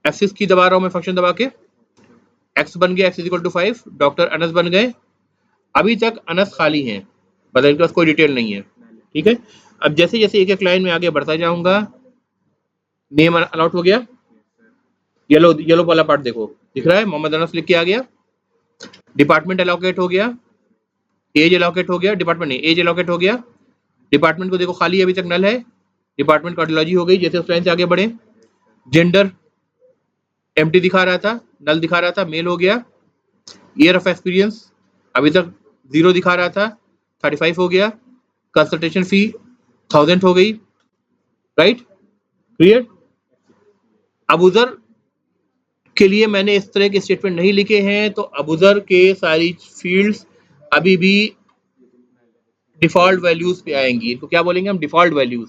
F6 की दबा रहा हूं मैं फंक्शन दबा के, x बन गया, x equal to 5, doctor Anas बन गए। अभी तक अनस खाली हैं, मतलब इनके पास कोई डिटेल नहीं है। ठीक है, अब जैसे जैसे एक एक लाइन में आगे बढ़ता जाऊंगा, नेम अलॉट हो गया, येलो येलो वाला पार्ट देखो दिख रहा है, मोहम्मद अनस लिख के आ गया। डिपार्टमेंट एलोकेट हो गया, एज एलोकेट हो गया, डिपार्टमेंट नहीं, एज एलोकेट हो गया। डिपार्टमेंट को देखो खाली है, अभी तक नल है। डिपार्टमेंट कार्डियोलॉजी हो गई, जैसे उस लाइन से आगे बढ़े। जेंडर एम्प्टी दिखा रहा था, नल दिखा रहा था, मेल हो गया। ईयर ऑफ एक्सपीरियंस अभी तक 0 दिखा रहा था, 35 हो गया। कंसल्टेशन फी 1000 हो गई, राइट? क्लियर? अबूजर के लिए मैंने इस तरह के स्टेटमेंट नहीं लिखे हैं, तो अबूजर के सारी फील्ड्स अभी भी डिफॉल्ट वैल्यूज पे आएंगी। इनको क्या बोलेंगे हम? Default values.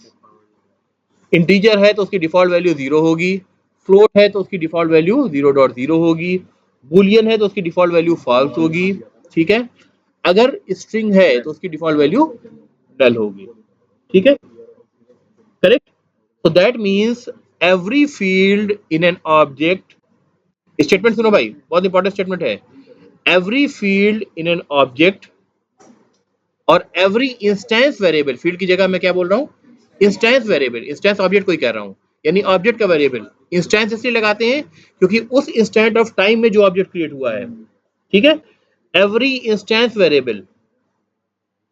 इंटीजर है तो उसकी डिफॉल्ट वैल्यू 0 होगी, फ्लोट है तो उसकी डिफॉल्ट वैल्यू 0.0 होगी, बुलियन है तो उसकी डिफॉल्ट वैल्यू फॉल्स होगी। ठीक है, अगर स्ट्रिंग है तो उसकी डिफॉल्ट वैल्यू नल होगी। ठीक है, correct? so that means every field in an object, statement सुनो भाई, बहुत इंपॉर्टेंट स्टेटमेंट है। every field in an object और every इंस्टेंस वेरिएबल, फील्ड की जगह मैं क्या बोल रहा हूँ? इंस्टेंस वेरिएबल, इंस्टेंस ऑब्जेक्ट को ही कह रहा हूँ, यानी ऑब्जेक्ट का वेरिएबल। इंस्टेंस इसलिए लगाते हैं क्योंकि उस इंस्टेंट ऑफ टाइम में जो ऑब्जेक्ट क्रिएट हुआ है। ठीक है, एवरी इंस्टेंस वेरिएबल,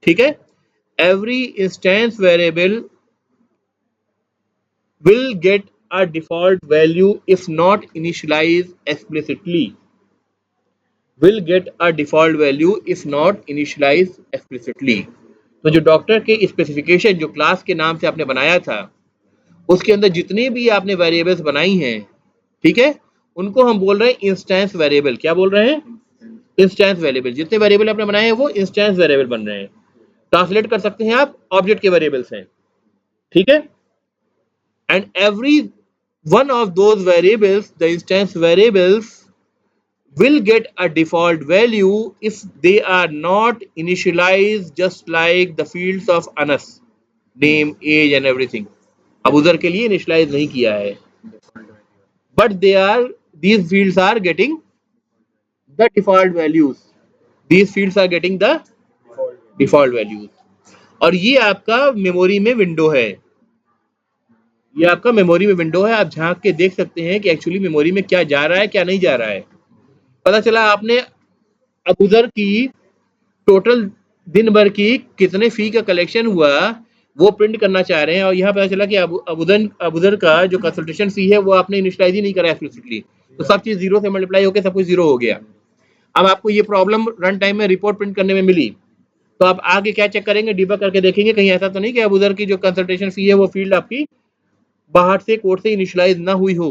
ठीक है, every instance variable will get a default value if not initialized explicitly, will get a default value if not initialized explicitly। तो जो डॉक्टर के स्पेसिफिकेशन जो क्लास के नाम से आपने बनाया था, उसके अंदर जितने भी आपने वेरिएबल्स बनाई हैं, ठीक है, उनको हम बोल रहे हैं इंस्टेंस वेरिएबल। क्या बोल रहे हैं? Instance variable. जितने वेरिएबल आपने बनाए हैं वो इंस्टेंस वेरिएबल बन रहे हैं। ट्रांसलेट कर सकते हैं आप, ऑब्जेक्ट के वेरिएबल्स हैं। ठीक है, and every one of those variables, the instance variables, will get a default value if they are not initialized, just like the fields of Anas, name, age and everything। अब उधर के लिए initialise नहीं किया है, but they are, these fields are getting the default values, these fields are getting the default values। और ये आपका मेमोरी में विंडो है, ये आपका मेमोरी में विंडो है। आप झांक के देख सकते हैं कि एक्चुअली मेमोरी में क्या जा रहा है, क्या नहीं जा रहा है। पता चला आपने अबूजर की टोटल दिन भर की कितने फी का कलेक्शन हुआ वो प्रिंट करना चाह रहे हैं, और यहाँ पता चला कि अबूजर का जो कंसल्टेशन फी है वो आपने इनिशियलाइज ही नहीं करा एक्सप्लिसिटली, तो सब चीज 0 से मल्टीप्लाई होकर सब कुछ 0 हो गया। अब आपको ये प्रॉब्लम रन टाइम में रिपोर्ट प्रिंट करने में मिली, तो आप आगे क्या चेक करेंगे? डिबग करके देखेंगे कहीं ऐसा तो नहीं कि अबूजर की जो कंसल्टेशन फी है वो फील्ड आपकी बाहर से कोड से इनिशियलाइज ना हुई हो,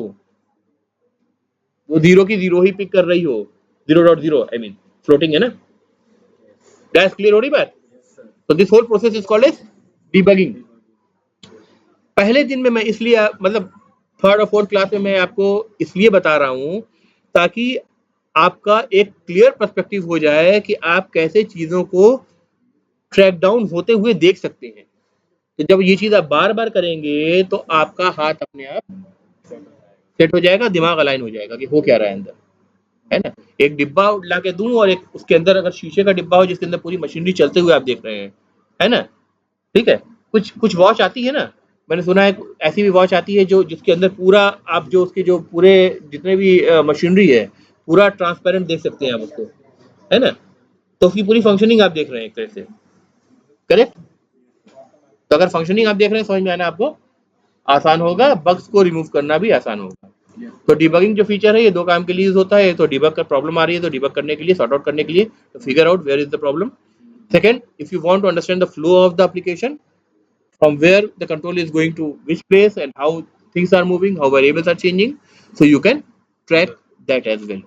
वो 0 की 0 ही पिक कर रही हो, 0.0, आई मीन फ्लोटिंग है ना। गैस क्लियर हो रही बात? तो this whole process is called as debugging. पहले दिन में मैं इसलिए मतलब थर्ड और फोर्थ क्लास में मैं आपको इसलिए बता रहा हूँ ताकि आपका एक क्लियर पर्सपेक्टिव हो जाए कि आप कैसे चीज़ों को ट्रैक डाउन होते हुए देख सकते हैं। तो जब ये चीज़ आप बार बार करेंगे तो आपका हाथ अपने आप सेट हो जाएगा, दिमाग अलाइन हो जाएगा कि हो क्या रहा है अंदर, है ना। एक डिब्बा ला के दूं और एक उसके अंदर अगर शीशे का डिब्बा हो जिसके अंदर पूरी मशीनरी चलते हुए आप देख रहे हैं, है ना, ठीक है। कुछ कुछ वॉच आती है ना, मैंने सुना है ऐसी भी वॉच आती है जो जिसके अंदर पूरा आप जो उसके जो पूरे जितने भी मशीनरी है पूरा ट्रांसपेरेंट देख सकते हैं आप उसको, है ना। तो उसकी पूरी फंक्शनिंग आप देख रहे हैं एक तरह से, करेक्ट। तो अगर फंक्शनिंग आप देख रहे हैं समझ में आना आपको आसान होगा, बग्स को रिमूव करना भी आसान होगा। तो डिबगिंग जो फीचर है ये दो काम के लिए यूज होता है। तो डिबग का प्रॉब्लम आ रही है तो डिबग करने के लिए, सॉर्ट आउट करने के लिए, तो figure out where is the problem. Second, if you want to understand the flow of the application, from where the control is going to which place and how things are moving, how variables are changing, so you can track that as well.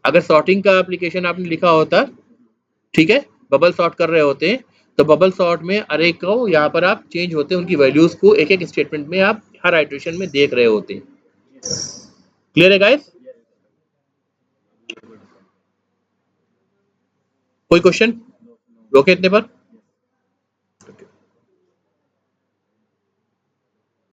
अगर sorting का application आपने लिखा होता, ठीक है, bubble sort कर रहे होते हैं तो बबल सॉर्ट में अरे को यहाँ पर आप चेंज होते हैं उनकी वैल्यूज को एक एक स्टेटमेंट में आप हर आइटरेशन में देख रहे होते हैं। क्लियर है गाइस? कोई क्वेश्चन रोके इतने पर?